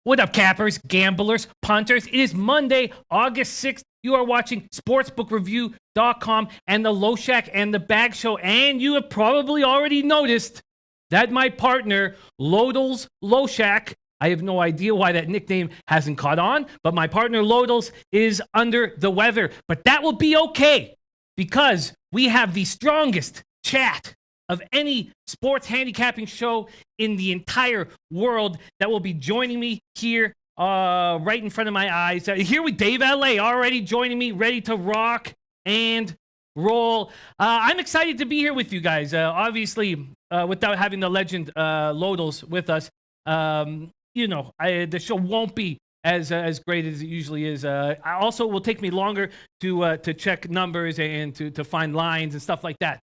What up, cappers, gamblers, punters? It is Monday, August 6th. You are watching sportsbookreview.com and the Loshak and the Bag Show. And you have probably already noticed that my partner, Lodels Loshak, I have no idea why that nickname hasn't caught on, but my partner, Lodels, is under the weather. But that will be okay because we have the strongest chat of any sports handicapping show in the entire world that will be joining me here right in front of my eyes. Here with Dave LA already joining me, ready to rock and roll. I'm excited to be here with you guys. Obviously, without having the legend Lodels with us, the show won't be as great as it usually is. Also, it will take me longer to check numbers and to find lines and stuff like that.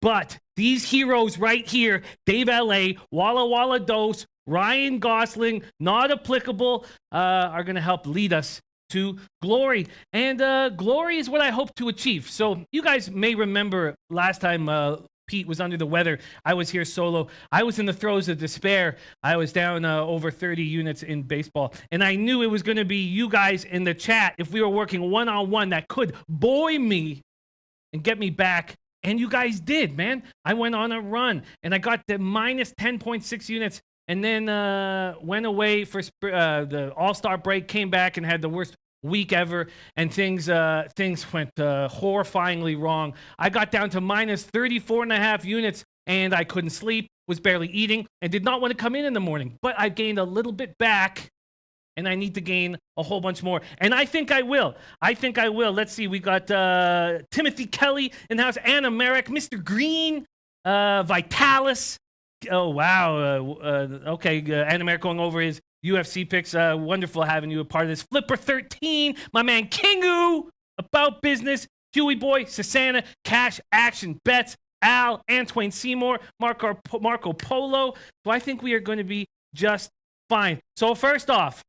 But these heroes right here, Dave L.A., Walla Walla Dose, Ryan Gosling, not applicable, are going to help lead us to glory. And glory is what I hope to achieve. So you guys may remember last time Pete was under the weather. I was here solo. I was in the throes of despair. I was down over 30 units in baseball. And I knew it was going to be you guys in the chat, if we were working one-on-one, that could buoy me and get me back. And you guys did, man. I went on a run, and I got the minus 10.6 units, and then went away for the All-Star break, came back, and had the worst week ever, and things went horrifyingly wrong. I got down to minus 34.5 units, and I couldn't sleep, was barely eating, and did not want to come in the morning. But I gained a little bit back, and I need to gain a whole bunch more. And I think I will. Let's see. We got Timothy Kelly in the house, Anna Merrick, Mr. Green, Vitalis. Oh, wow. Okay, Anna Merrick going over his UFC picks. Wonderful having you a part of this. Flipper 13, my man Kingu, About Business, Huey Boy, Susanna, Cash Action Bets, Al, Antoine Seymour, Marco Polo. So I think we are going to be just fine. So first off,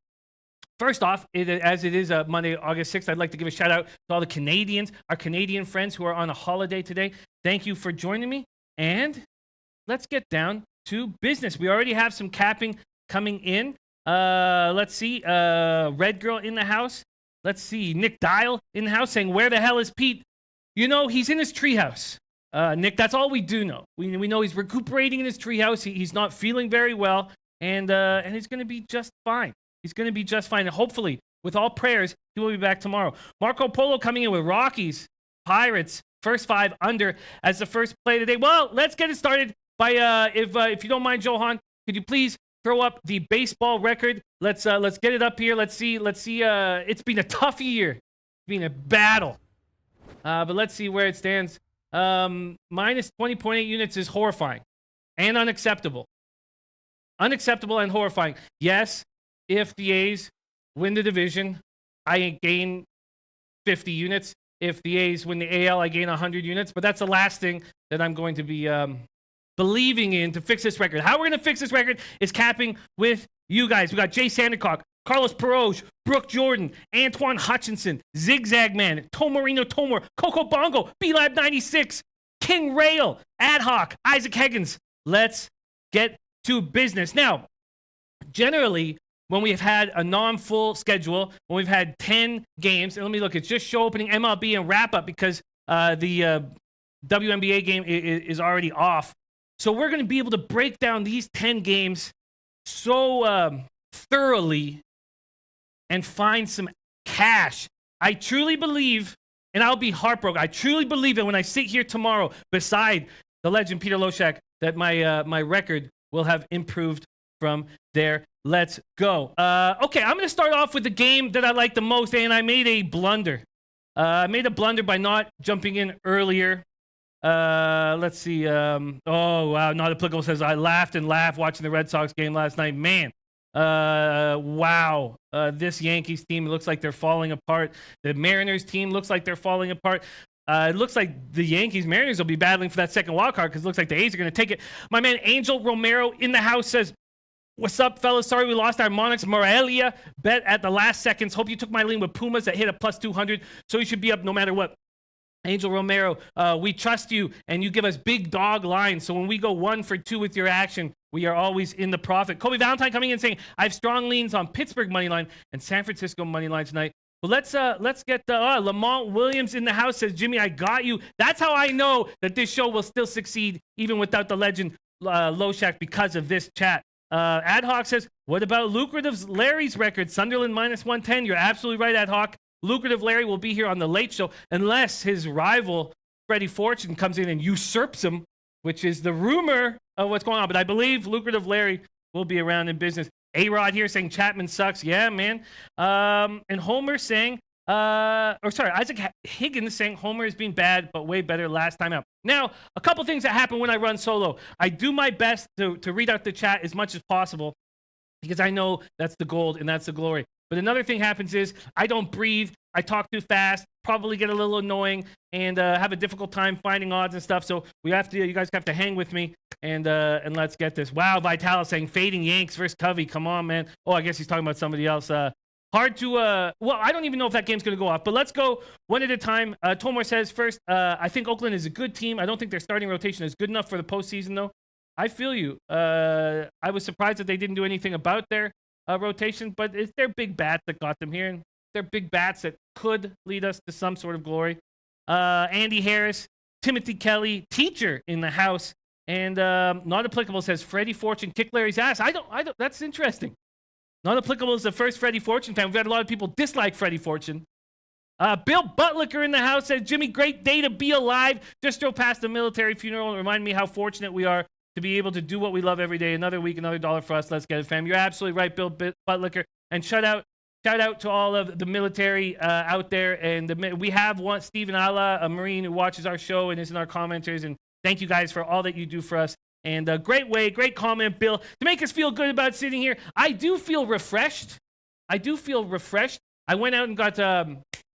as it is Monday, August 6th, I'd like to give a shout out to all the Canadians, our Canadian friends who are on a holiday today. Thank you for joining me. And let's get down to business. We already have some capping coming in. Let's see. Red Girl in the house. Let's see. Nick Dial in the house saying, where the hell is Pete? You know, he's in his treehouse. Nick, that's all we do know. We know he's recuperating in his treehouse. He's not feeling very well. And he's going to be just fine. He's going to be just fine. And hopefully, with all prayers, he will be back tomorrow. Marco Polo coming in with Rockies, Pirates, first 5 under as the first play today. Well, let's get it started by, if you don't mind, Johan, could you please throw up the baseball record? Let's get it up here. Let's see. It's been a tough year. It's been a battle. But let's see where it stands. Minus 20.8 units is horrifying and unacceptable. Unacceptable and horrifying. Yes. If the A's win the division, I gain 50 units. If the A's win the AL, I gain 100 units. But that's the last thing that I'm going to be believing in to fix this record. How we're going to fix this record is capping with you guys. We got Jay Sandercock, Carlos Peroge, Brooke Jordan, Antoine Hutchinson, Zigzag Man, Tomarino Tomor, Coco Bongo, B-Lab 96, King Rail, Ad Hoc, Isaac Higgins. Let's get to business. Now, generally, when we've had a non-full schedule, when we've had 10 games, and let me look, it's just show opening, MLB, and wrap up because the WNBA game is already off. So we're going to be able to break down these 10 games so thoroughly and find some cash. I truly believe, and I'll be heartbroken, I truly believe that when I sit here tomorrow beside the legend Peter Loshak, that my record will have improved from there. Let's go. Okay, I'm going to start off with the game that I like the most, and I made a blunder. I made a blunder by not jumping in earlier. Let's see. Oh, wow, not applicable says, I laughed and laughed watching the Red Sox game last night. Man, wow. This Yankees team looks like they're falling apart. The Mariners team looks like they're falling apart. It looks like the Mariners will be battling for that second wild card because it looks like the A's are going to take it. My man Angel Romero in the house says, what's up, fellas? Sorry we lost our Monarchs Morelia bet at the last seconds. Hope you took my lean with Pumas that hit a plus 200, so you should be up no matter what. Angel Romero, we trust you, and you give us big dog lines. So when we go 1 for 2 with your action, we are always in the profit. Kobe Valentine coming in saying, I have strong leans on Pittsburgh money line and San Francisco money line tonight. Well, let's get Lamont Williams in the house. Says Jimmy, I got you. That's how I know that this show will still succeed even without the legend Loshak because of this chat. Ad Hoc says, what about lucrative Larry's record? Sunderland -110. You're absolutely right, Ad Hoc. Lucrative Larry will be here on the Late Show unless his rival Freddie Fortune comes in and usurps him, which is the rumor of what's going on. But I believe Lucrative Larry will be around in business. A-Rod here saying Chapman sucks. Yeah, man. And Homer saying, Isaac Higgins saying Homer has been bad, but way better last time out. Now, a couple things that happen when I run solo. I do my best to read out the chat as much as possible because I know that's the gold and that's the glory. But another thing happens is I don't breathe. I talk too fast, probably get a little annoying, and have a difficult time finding odds and stuff. So you guys have to hang with me, and let's get this. Wow, Vitalis saying fading Yanks versus Covey. Come on, man. Oh, I guess he's talking about somebody else. Hard to, well, I don't even know if that game's going to go off, but let's go one at a time. Tomor says first, I think Oakland is a good team. I don't think their starting rotation is good enough for the postseason, though. I feel you. I was surprised that they didn't do anything about their rotation, but it's their big bats that got them here, and they're big bats that could lead us to some sort of glory. Andy Harris, Timothy Kelly, teacher in the house, and not applicable says Freddie Fortune kick Larry's ass. I don't. That's interesting. Not applicable is the first Freddie Fortune fan. We've had a lot of people dislike Freddie Fortune. Bill Butlicker in the house says, Jimmy, great day to be alive. Just drove past the military funeral and reminded me how fortunate we are to be able to do what we love every day. Another week, another dollar for us. Let's get it, fam. You're absolutely right, Bill Butlicker. And shout out to all of the military out there. And we have one, Stephen Alla, a Marine who watches our show and is in our commenters. And thank you guys for all that you do for us. And great comment, Bill, to make us feel good about sitting here. I do feel refreshed. I went out and got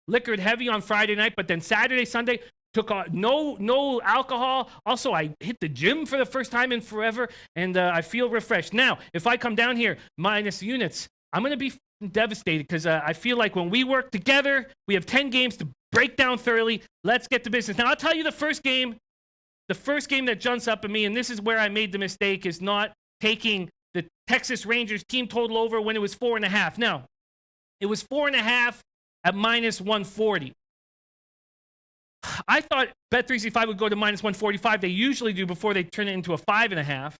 liquored heavy on Friday night, but then Saturday, Sunday, took no alcohol. Also, I hit the gym for the first time in forever, and I feel refreshed. Now, if I come down here minus units, I'm going to be devastated because I feel like when we work together, we have 10 games to break down thoroughly. Let's get to business. Now, I'll tell you the first game that jumps up at me, and this is where I made the mistake, is not taking the Texas Rangers team total over when it was 4.5. Now, it was 4.5 at -140. I thought Bet365 would go to -145. They usually do before they turn it into a 5.5.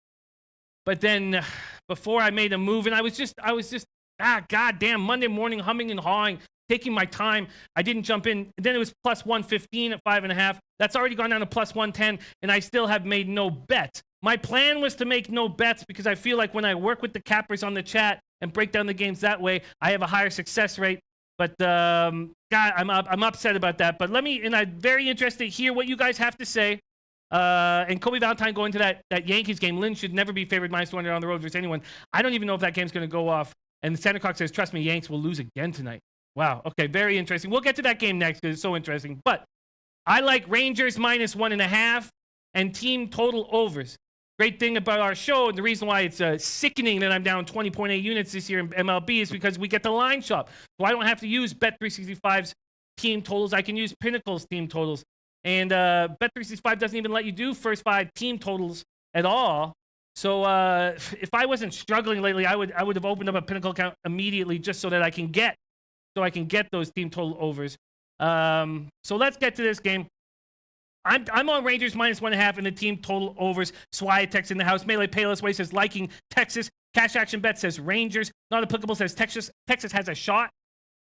But then before I made a move, and I was just goddamn Monday morning humming and hawing, taking my time. I didn't jump in. And then it was +115 at 5.5. That's already gone down to +110, and I still have made no bets. My plan was to make no bets because I feel like when I work with the cappers on the chat and break down the games that way, I have a higher success rate. But God, I'm upset about that. But I'm very interested to hear what you guys have to say. And Kobe Valentine going to that Yankees game. Lynn should never be favored -100 on the road versus anyone. I don't even know if that game's going to go off. And Santa Claus says, trust me, Yanks will lose again tonight. Wow. Okay, very interesting. We'll get to that game next because it's so interesting. But I like Rangers -1.5 and team total overs. Great thing about our show, and the reason why it's sickening that I'm down 20.8 units this year in MLB is because we get the line shop. So I don't have to use Bet365's team totals. I can use Pinnacle's team totals. And Bet365 doesn't even let you do first 5 team totals at all. So if I wasn't struggling lately, I would have opened up a Pinnacle account immediately just so that I can get those team total overs. So let's get to this game. I'm on Rangers -1.5 and the team total overs. Swiatek's in the house. Melee Payless Way says liking Texas. Cash Action Bet says Rangers. Not applicable says Texas. Texas has a shot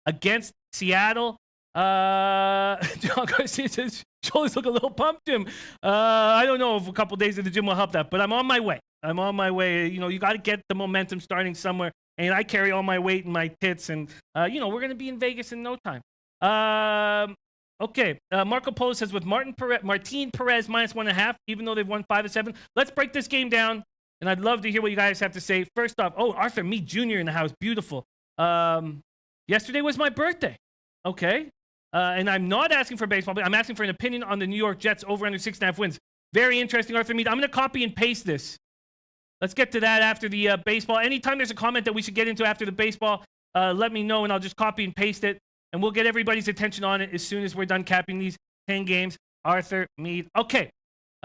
against Seattle. John Garcia says shoulders look a little pumped, Jim. I don't know if a couple days in the gym will help that, but I'm on my way. You know, you got to get the momentum starting somewhere. And I carry all my weight in my tits, and we're going to be in Vegas in no time. Okay, Marco Polo says with Martin Perez -1.5, even though they've won 5 of 7. Let's break this game down, and I'd love to hear what you guys have to say. First off, Arthur Mead Jr. in the house, beautiful. Yesterday was my birthday. Okay, and I'm not asking for baseball, but I'm asking for an opinion on the New York Jets over under 6.5 wins. Very interesting, Arthur Mead. I'm going to copy and paste this. Let's get to that after the baseball. Anytime there's a comment that we should get into after the baseball, let me know, and I'll just copy and paste it. And we'll get everybody's attention on it as soon as we're done capping these 10 games. Arthur Mead. Okay.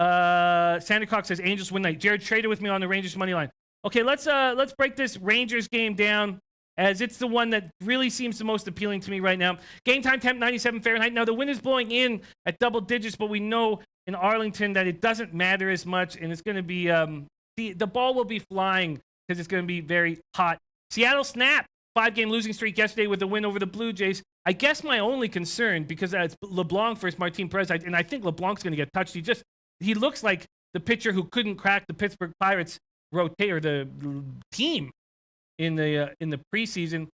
Sandra Cox says Angels win night. Jared, trade it with me on the Rangers money line. Okay, let's break this Rangers game down, as it's the one that really seems the most appealing to me right now. Game time temp 97 Fahrenheit. Now the wind is blowing in at double digits, but we know in Arlington that it doesn't matter as much, and it's going to be the ball will be flying because it's going to be very hot. Seattle snapped 5-game losing streak yesterday with a win over the Blue Jays. I guess my only concern, because it's LeBlanc versus Martin Perez, and I think LeBlanc's going to get touched. He looks like the pitcher who couldn't crack the Pittsburgh Pirates rotate or the team in the preseason.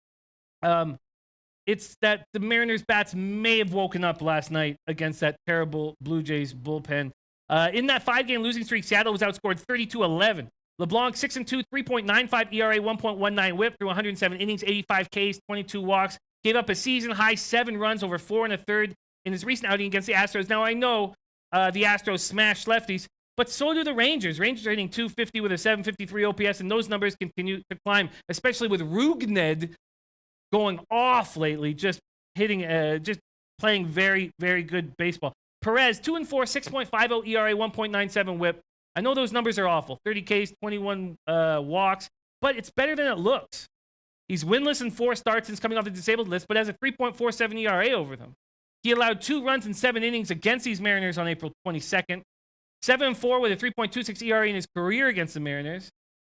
It's that the Mariners bats may have woken up last night against that terrible Blue Jays bullpen. In that 5-game losing streak, Seattle was outscored 32-11. LeBlanc 6-2, 3.95 ERA, 1.19 WHIP through 107 innings, 85 Ks, 22 walks. Gave up a season-high 7 runs over 4 1/3 in his recent outing against the Astros. Now, I know the Astros smash lefties, but so do the Rangers. Rangers are hitting .250 with a .753 OPS, and those numbers continue to climb, especially with Rugned going off lately, just playing very, very good baseball. Perez, 2-4, 6.50 ERA, 1.97 WHIP. I know those numbers are awful. 30 Ks, 21 walks, but it's better than it looks. He's winless in 4 starts since coming off the disabled list, but has a 3.47 ERA over them. He allowed 2 runs in 7 innings against these Mariners on April 22nd. 7-4 with a 3.26 ERA in his career against the Mariners.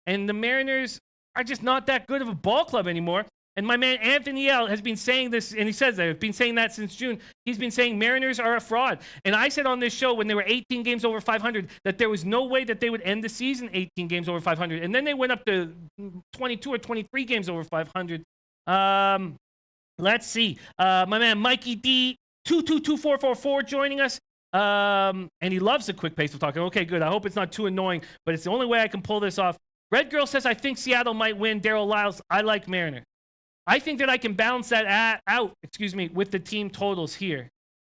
And the Mariners are just not that good of a ball club anymore. And my man Anthony L has been saying this, and he says that I've been saying that since June. He's been saying Mariners are a fraud. And I said on this show when they were 18 games over 500 that there was no way that they would end the season 18 games over 500. And then they went up to 22 or 23 games over 500. Let's see. My man Mikey D 222444 joining us. And he loves the quick pace of talking. Okay, good. I hope it's not too annoying, but it's the only way I can pull this off. Red Girl says, I think Seattle might win. Daryl Lyles, I like Mariners. I think that I can balance that out, with the team totals here.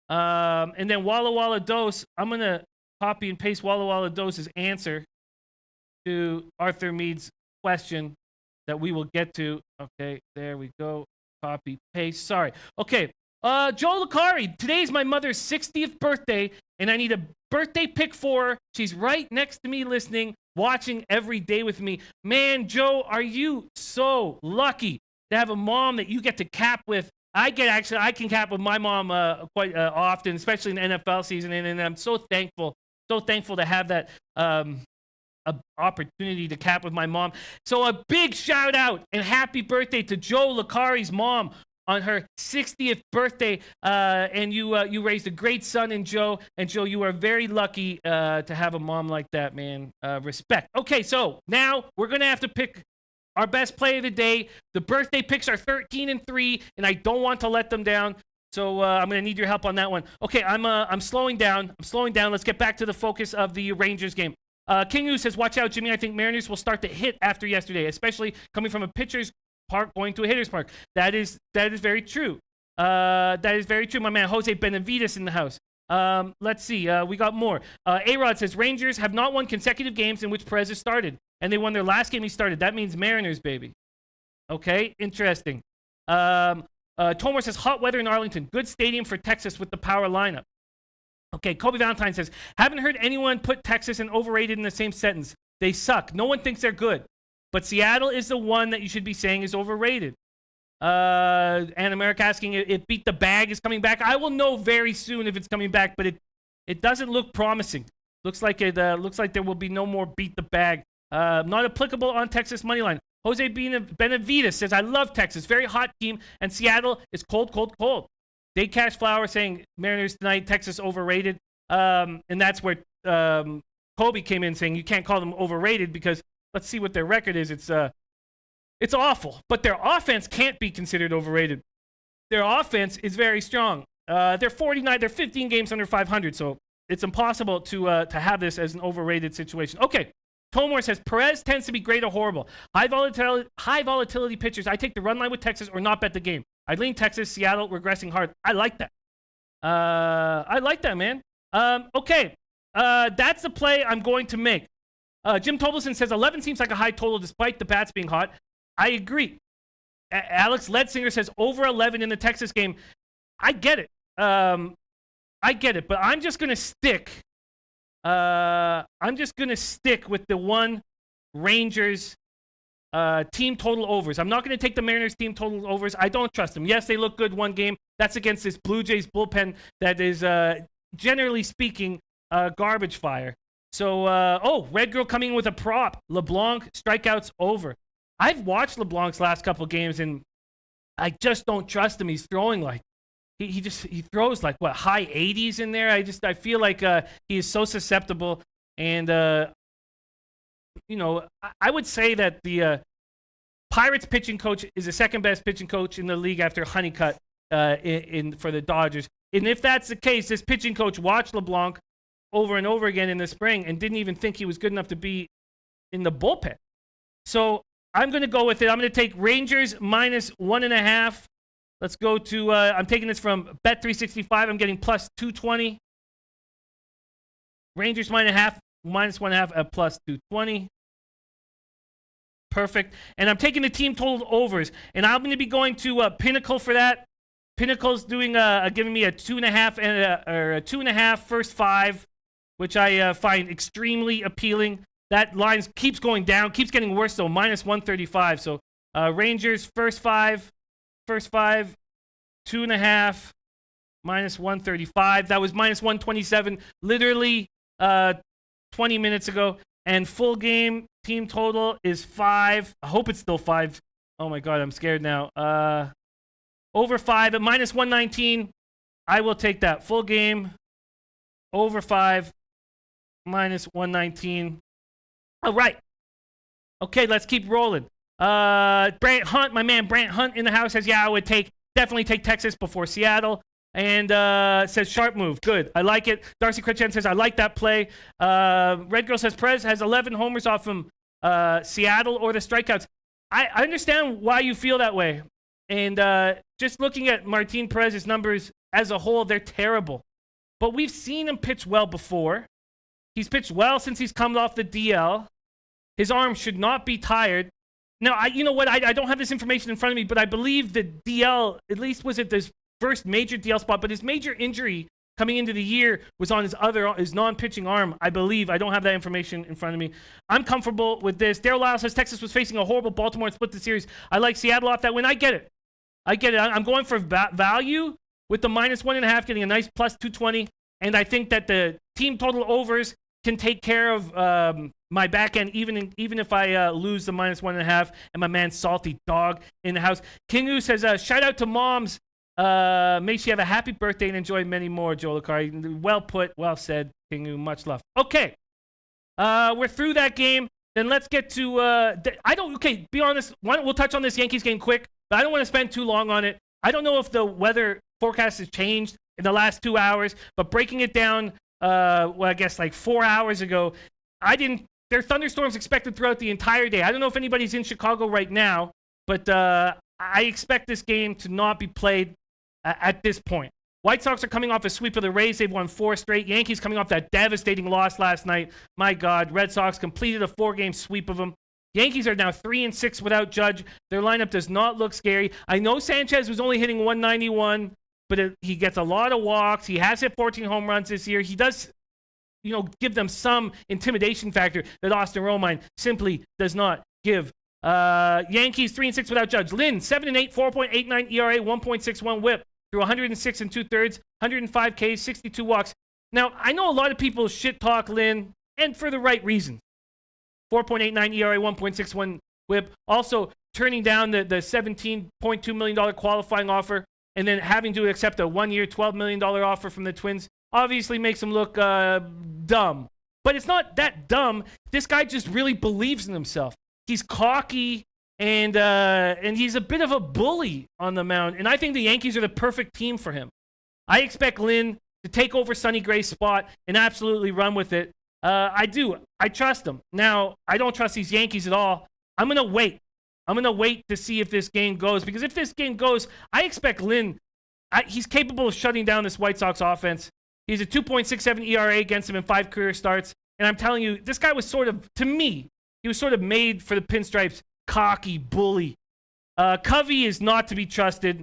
And then Walla Walla Dose, I'm going to copy and paste Walla Walla Dose's answer to Arthur Mead's question that we will get to. Okay, there we go. Copy, paste. Sorry. Okay. Joe Licari, today's my mother's 60th birthday, and I need a birthday pick for her. She's right next to me listening, watching every day with me. Man, Joe, are you so lucky to have a mom that you get to cap with. I can cap with my mom quite often, especially in the NFL season, and I'm so thankful to have that opportunity to cap with my mom. So a big shout out and happy birthday to Joe Licari's mom on her 60th birthday, and you raised a great son in Joe. And Joe, you are very lucky to have a mom like that, man. Respect. Okay, so now we're gonna have to pick our best play of the day. The birthday picks are 13-3, and I don't want to let them down. So I'm going to need your help on that one. Okay, I'm slowing down. Let's get back to the focus of the Rangers game. King Yu says, watch out, Jimmy. I think Mariners will start to hit after yesterday, especially coming from a pitcher's park going to a hitter's park. That is very true. That is very true. My man Jose Benavides in the house. Let's see. We got more. A-Rod says, Rangers have not won consecutive games in which Perez has started, and they won their last game he started. That means Mariners, baby. Okay, interesting. Tomor says, hot weather in Arlington. Good stadium for Texas with the power lineup. Okay, Kobe Valentine says, haven't heard anyone put Texas and overrated in the same sentence. They suck. No one thinks they're good. But Seattle is the one that you should be saying is overrated. And America asking if Beat the Bag is coming back. I will know very soon if it's coming back, but it doesn't look promising. Looks like there will be no more Beat the Bag. Not applicable on Texas moneyline. Jose Benavides says, I love Texas. Very hot team. And Seattle is cold, cold, cold. Dave Cash Flower saying Mariners tonight, Texas overrated. And that's where Kobe came in saying you can't call them overrated because let's see what their record is. It's awful. But their offense can't be considered overrated. Their offense is very strong. They're 15 games under 500. So it's impossible to have this as an overrated situation. Okay. Tomor says, Perez tends to be great or horrible. High volatility pitchers. I take the run line with Texas or not bet the game. I'd lean Texas, Seattle, regressing hard. I like that. Man. Okay. That's the play I'm going to make. Jim Tobelson says, 11 seems like a high total despite the bats being hot. I agree. Alex Ledsinger says, over 11 in the Texas game. I get it. I I get it, but I'm just gonna stick. I'm just gonna stick with the one Rangers team total overs. I'm not gonna take the Mariners team total overs. I don't trust them. Yes, they look good one game. That's against this Blue Jays bullpen that is, generally speaking, garbage fire. So, Red Girl coming in with a prop. LeBlanc strikeouts over. I've watched LeBlanc's last couple games, and I just don't trust him. He's throwing like he throws like what, high 80s in there. I feel like he is so susceptible, and I would say that the Pirates pitching coach is the second best pitching coach in the league after Honeycutt for the Dodgers. And if that's the case, this pitching coach watched LeBlanc over and over again in the spring and didn't even think he was good enough to be in the bullpen. So I'm going to go with it. I'm going to take Rangers minus 1.5. Let's go to, I'm taking this from Bet365. I'm getting plus 220. Rangers minus 1.5 at plus 220. Perfect. And I'm taking the team total overs. And I'm going to be going to Pinnacle for that. Pinnacle's doing giving me a 2.5 and a 2.5 first 5, which I find extremely appealing. That line keeps going down, keeps getting worse, though, minus 135. So Rangers, first 5, 2.5, minus 135. That was minus 127 literally 20 minutes ago. And full game team total is 5. I hope it's still 5. Oh, my God, I'm scared now. Over 5 at minus 119. I will take that. Full game, over 5, minus 119. All right. Okay, let's keep rolling. Brant Hunt, my man Brant Hunt in the house says, I would definitely take Texas before Seattle. And says, sharp move. Good. I like it. Darcy Cretchen says, I like that play. Red Girl says, Perez has 11 homers off from Seattle or the strikeouts. I understand why you feel that way. And just looking at Martin Perez's numbers as a whole, they're terrible. But we've seen him pitch well before. He's pitched well since he's come off the DL. His arm should not be tired. Now, you know what? I don't have this information in front of me, but I believe the DL, at least was it this first major DL spot, but his major injury coming into the year was on his non-pitching arm, I believe. I don't have that information in front of me. I'm comfortable with this. Daryl Lyle says Texas was facing a horrible Baltimore and split the series. I like Seattle off that win. I get it. I'm going for value with the minus 1.5, getting a nice plus 220. And I think that the team total overs can take care of my back end, even if I lose the minus 1.5. And my man Salty Dog in the house. Kingu says, shout out to moms. May she have a happy birthday and enjoy many more, Joel Akari. Well put, well said, Kingu. Much love. Okay. We're through that game. Then let's get to be honest. We'll touch on this Yankees game quick, but I don't want to spend too long on it. I don't know if the weather forecast has changed in the last 2 hours, but breaking it down, I guess like 4 hours ago, there are thunderstorms expected throughout the entire day. I don't know if anybody's in Chicago right now, but I expect this game to not be played at this point. White Sox are coming off a sweep of the Rays. They've won 4 straight. Yankees coming off that devastating loss last night. My God, Red Sox completed a 4-game sweep of them. Yankees are now 3-6 without Judge. Their lineup does not look scary. I know Sanchez was only hitting 191, but he gets a lot of walks. He has hit 14 home runs this year. He does, give them some intimidation factor that Austin Romine simply does not give. Yankees 3-6 without Judge. Lynn 7-8, 4.89 ERA, 1.61 WHIP through 106 2/3, 105 Ks, 62 walks. Now I know a lot of people shit talk Lynn, and for the right reasons. 4.89 ERA, 1.61 WHIP. Also turning down the $17.2 million qualifying offer, and then having to accept a 1-year, $12 million offer from the Twins obviously makes him look dumb. But it's not that dumb. This guy just really believes in himself. He's cocky, and he's a bit of a bully on the mound. And I think the Yankees are the perfect team for him. I expect Lynn to take over Sonny Gray's spot and absolutely run with it. I do. I trust him. Now, I don't trust these Yankees at all. I'm going to wait. I'm going to wait to see if this game goes. Because if this game goes, I expect Lynn, he's capable of shutting down this White Sox offense. He's a 2.67 ERA against him in 5 career starts. And I'm telling you, this guy was sort of, to me, he was sort of made for the pinstripes. Cocky bully. Covey is not to be trusted.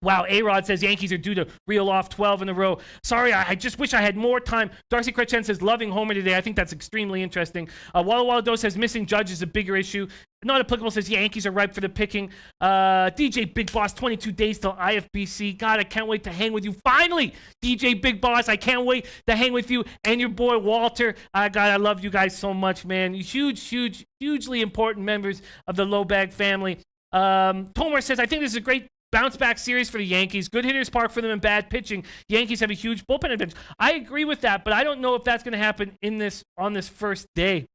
Wow, A-Rod says Yankees are due to reel off 12 in a row. Sorry, I just wish I had more time. Darcy Cretchen says loving Homer today. I think that's extremely interesting. Walla Walla Do says missing Judge is a bigger issue. Not applicable says Yankees are ripe for the picking. DJ Big Boss, 22 days till IFBC. God, I can't wait to hang with you. Finally, DJ Big Boss, I can't wait to hang with you and your boy Walter. God, I love you guys so much, man. Hugely important members of the Low Bag family. Tomer says, I think this is a great bounce back series for the Yankees. Good hitters park for them and bad pitching. Yankees have a huge bullpen advantage. I agree with that, but I don't know if that's going to happen on this first day.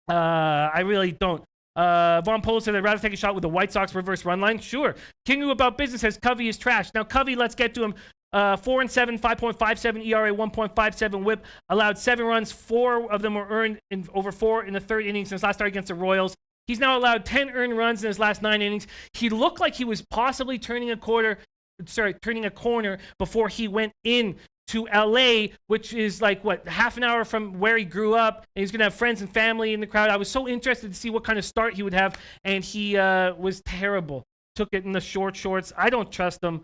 I really don't. Von Polo said I'd rather take a shot with the White Sox reverse run line. Sure. Kingu About Business says Covey is trash. Now Covey, let's get to him. 4-7, 5.57 ERA, 1.57 WHIP. Allowed 7 runs. 4 of them were earned in over 4 in the third inning since last start against the Royals. He's now allowed 10 earned runs in his last 9 innings. He looked like he was possibly turning a corner before he went in to LA, which is like, half an hour from where he grew up. And he's going to have friends and family in the crowd. I was so interested to see what kind of start he would have, and he was terrible. Took it in the shorts. I don't trust him.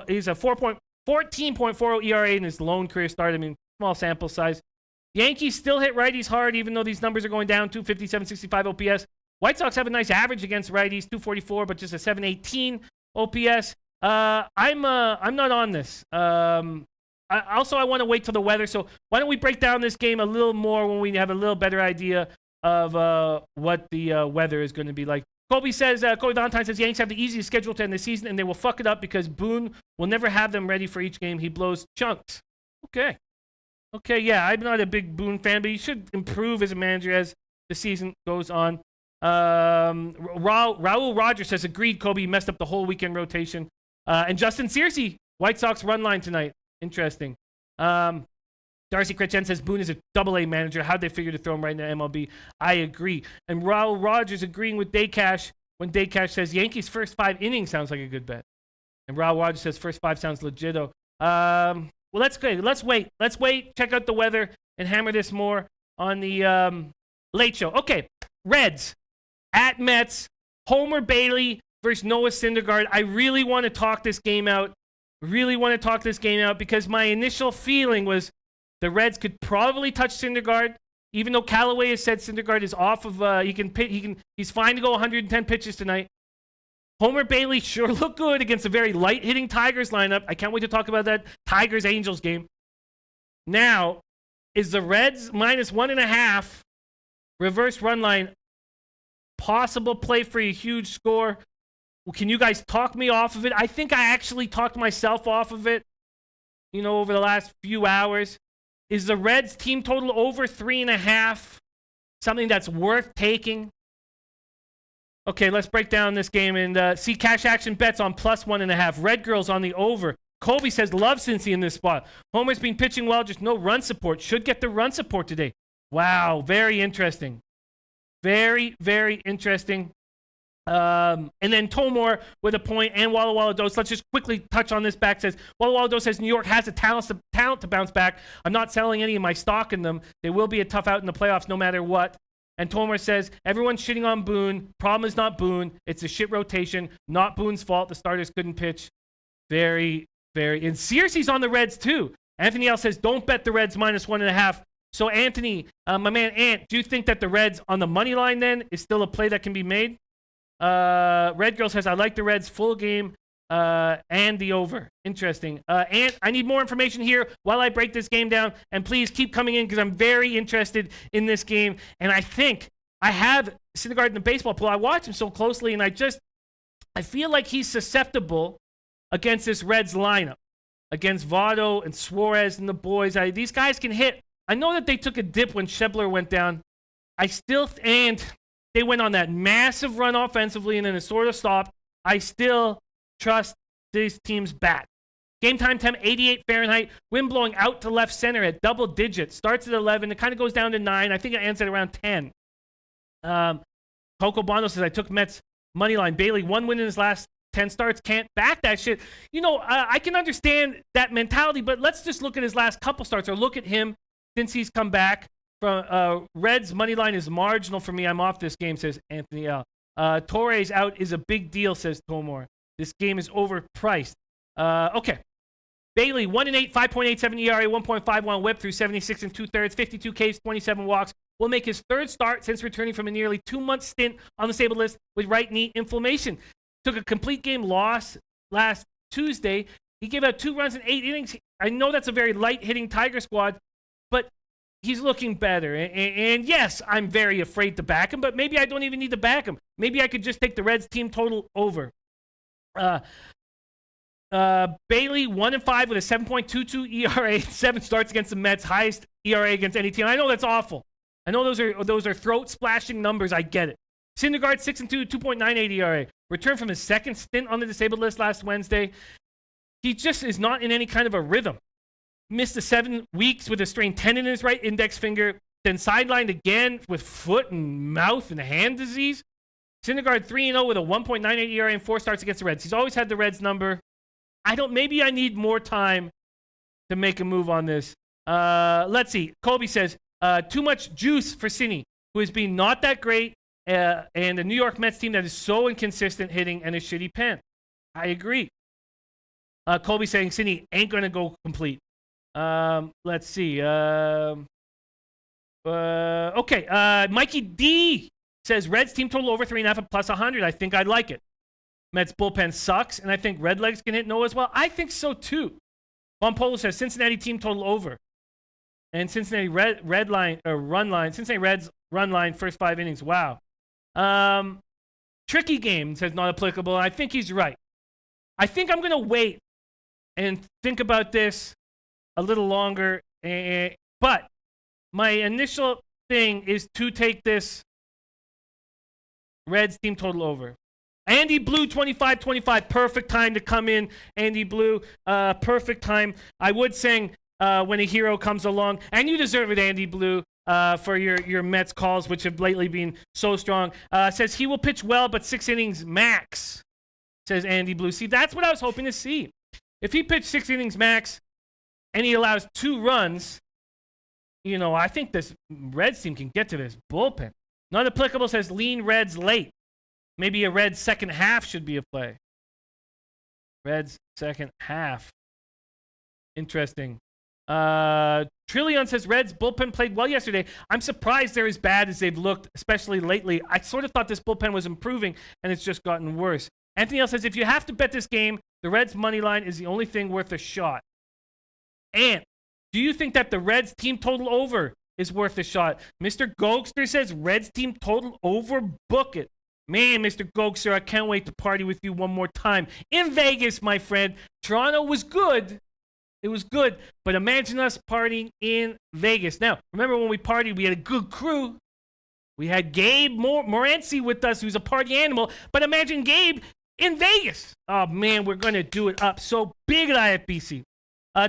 He's a 14.40 ERA in his lone career start. I mean, small sample size. Yankees still hit righties hard, even though these numbers are going down. 257, 65 OPS. White Sox have a nice average against righties, 244, but just a 718 OPS. I'm not on this. I want to wait till the weather. So why don't we break down this game a little more when we have a little better idea of what the weather is going to be like. Kobe Valentine says Yankees have the easiest schedule to end the season, and they will fuck it up because Boone will never have them ready for each game. He blows chunks. Okay, yeah, I'm not a big Boone fan, but he should improve as a manager as the season goes on. Raul Rogers says, agreed, Kobe, you messed up the whole weekend rotation. And Justin Searcy, White Sox run line tonight. Interesting. Darcy Cretchen says, Boone is a double-A manager. How'd they figure to throw him right into MLB? I agree. And Raul Rogers agreeing with Daycash when Daycash says, Yankees first 5 innings sounds like a good bet. And Raul Rogers says, first 5 sounds legit-o. Well, let's wait. Check out the weather and hammer this more on the late show. Okay, Reds at Mets. Homer Bailey versus Noah Syndergaard. I really want to talk this game out. Because my initial feeling was the Reds could probably touch Syndergaard, even though Callaway has said Syndergaard is off of. He's fine to go 110 pitches tonight. Homer Bailey sure looked good against a very light-hitting Tigers lineup. I can't wait to talk about that Tigers-Angels game. Now, is the Reds minus 1.5 reverse run line possible play for a huge score? Well, can you guys talk me off of it? I think I actually talked myself off of it, over the last few hours. Is the Reds team total over 3.5 something that's worth taking? Okay, let's break down this game and see cash action bets on plus 1.5. Red Girls on the over. Colby says love Cincy in this spot. Homer's been pitching well, just no run support. Should get the run support today. Wow, very interesting. Very, very interesting. And then Tomor with a point and Walla Walla Dose. Let's just quickly touch on this back. Says Walla Walla Dose says New York has the talent to bounce back. I'm not selling any of my stock in them. They will be a tough out in the playoffs no matter what. And Tomer says, everyone's shitting on Boone. Problem is not Boone. It's a shit rotation. Not Boone's fault. The starters couldn't pitch. Very, very. And Searcy's on the Reds, too. Anthony L says, don't bet the Reds minus 1.5. So, Anthony, my man Ant, do you think that the Reds on the money line then is still a play that can be made? Red Girl says, I like the Reds full game and the over. Interesting. Ant, I need more information here while I break this game down. And please keep coming in because I'm very interested in this game. And I think I have Syndergaard in the baseball pool. I watch him so closely, and I feel like he's susceptible against this Reds lineup, against Votto and Suarez and the boys. These guys can hit. I know that they took a dip when Schebler went down. And they went on that massive run offensively, and then it sort of stopped. I still trust these teams' bat. Game time temp 88 Fahrenheit. Wind blowing out to left center at double digits. Starts at 11. It kind of goes down to 9. I think it ends at around 10. Coco Bono says, I took Mets money line. Bailey, 1 win in his last 10 starts. Can't back that shit. I can understand that mentality, but let's just look at his last couple starts or look at him since he's come back. From Reds money line is marginal for me. I'm off this game, says Anthony L. Torres out is a big deal, says Tomor. This game is overpriced. Okay. Bailey, 1-8, 5.87 ERA, 1.51 whip through 76 and 2/3, 52 Ks, 27 walks. Will make his third start since returning from a nearly 2-month stint on the disabled list with right knee inflammation. Took a complete game loss last Tuesday. He gave out 2 runs in 8 innings. I know that's a very light-hitting Tiger squad, but he's looking better. And yes, I'm very afraid to back him, but maybe I don't even need to back him. Maybe I could just take the Reds team total over. Bailey, 1-5 with a 7.22 ERA, 7 starts against the Mets, highest ERA against any team. I know that's awful. I know those are throat-splashing numbers. I get it. Syndergaard, 6-2, 2.98 ERA. Returned from his second stint on the disabled list last Wednesday. He just is not in any kind of a rhythm. Missed the 7 weeks with a strained tendon in his right index finger, then sidelined again with foot and mouth and hand disease. Syndergaard, 3-0 with a 1.98 ERA and 4 starts against the Reds. He's always had the Reds number. Maybe I need more time to make a move on this. Let's see. Colby says, too much juice for Cine, who has been not that great, and the New York Mets team that is so inconsistent hitting and a shitty pen. I agree. Colby saying Cine ain't going to go complete. Let's see. Okay. Mikey D says, Reds team total over 3.5 plus 100. I think I'd like it. Mets bullpen sucks, and I think Redlegs can hit no as well. I think so, too. Juan Polo says Cincinnati team total over. And Cincinnati run line. Cincinnati Reds run line first 5 innings. Wow. Tricky game says not applicable. I think he's right. I think I'm going to wait and think about this a little longer. But my initial thing is to take this Reds team total over. Andy Blue, 25-25. Perfect time to come in, Andy Blue. Perfect time. I would sing when a hero comes along. And you deserve it, Andy Blue, for your Mets calls, which have lately been so strong. Says he will pitch well, but 6 innings max, says Andy Blue. See, that's what I was hoping to see. If he pitched 6 innings max and he allows 2 runs, I think this Reds team can get to this bullpen. Not applicable says lean Reds late. Maybe a Reds second half should be a play. Reds second half. Interesting. Trillion says Reds bullpen played well yesterday. I'm surprised they're as bad as they've looked, especially lately. I sort of thought this bullpen was improving, and it's just gotten worse. Anthony L says, if you have to bet this game, the Reds money line is the only thing worth a shot. And do you think that the Reds team total over is worth a shot? Mr. Gokster says Reds team total over, book it. Man, Mr. Gokster, I can't wait to party with you one more time. In Vegas, my friend. Toronto was good. It was good. But imagine us partying in Vegas. Now, remember when we partied, we had a good crew. We had Gabe Morency with us, who's a party animal. But imagine Gabe in Vegas. Oh, man, we're going to do it up so big at IFBC.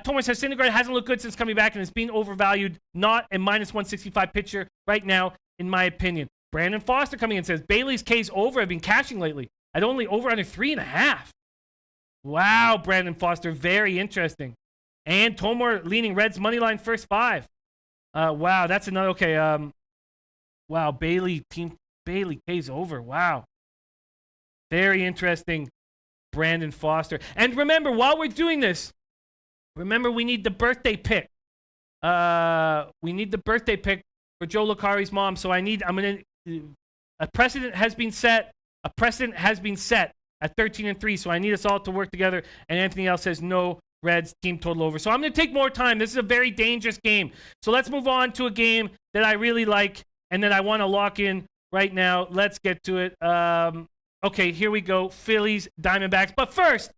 Thomas says Syndergaard hasn't looked good since coming back and is being overvalued. Not a minus 165 pitcher right now, in my opinion. Brandon Foster coming in says Bailey's K's over have been cashing lately. I'd only over under 3.5. Wow, Brandon Foster, very interesting. And Tomor leaning Reds money line first 5. Wow, that's another okay. Wow, Bailey K's over. Wow, very interesting. Brandon Foster, and remember while we're doing this, we need the birthday pick. We need the birthday pick for Joe Lucari's mom. So a precedent has been set. A precedent has been set at 13-3. So I need us all to work together. And Anthony L says no Reds team total over. So I'm going to take more time. This is a very dangerous game. So let's move on to a game that I really like and that I want to lock in right now. Let's get to it. Okay, here we go. Phillies, Diamondbacks. But first,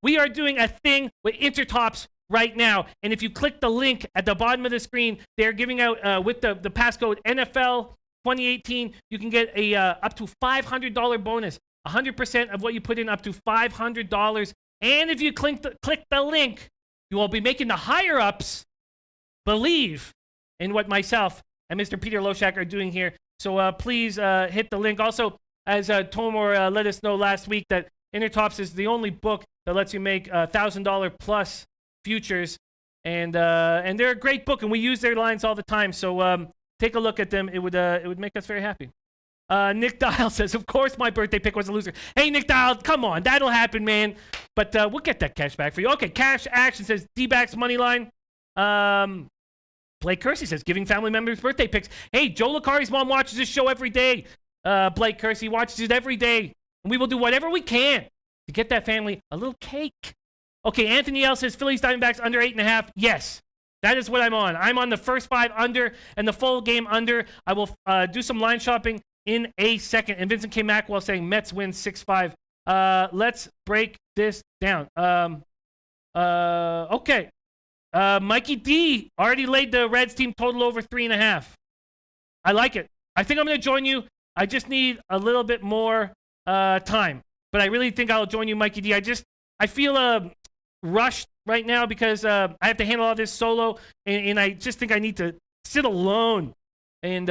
we are doing a thing with Intertops right now. And if you click the link at the bottom of the screen, they're giving out with the passcode NFL 2018, you can get a up to $500 bonus. 100% of what you put in, up to $500. And if you click the link, you will be making the higher-ups believe in what myself and Mr. Peter Loshak are doing here. So please hit the link. Also, as Tomor let us know last week, that Intertops is the only book that lets you make $1,000 plus futures, and they're a great book, and we use their lines all the time. So take a look at them; it would make us very happy. Nick Dial says, of course my birthday pick was a loser. Hey, Nick Dial, come on. That'll happen, man. But we'll get that cash back for you. Okay, Cash Action says D-backs money line. Blake Kersey says, giving family members birthday picks. Hey, Joe Licari's mom watches this show every day. Blake Kersey watches it every day. And we will do whatever we can to get that family a little cake. Okay, Anthony L says, Phillies Diamondbacks under 8.5. Yes. That is what I'm on. I'm on the first 5 under and the full game under. I will do some line shopping in a second. And Vincent K. Mackwell saying Mets win 6-5. Let's break this down. Okay. Mikey D already laid the Reds team total over 3.5. I like it. I think I'm going to join you. I just need a little bit more time. But I really think I'll join you, Mikey D. I feel rushed right now because I have to handle all this solo, and I just think I need to sit alone and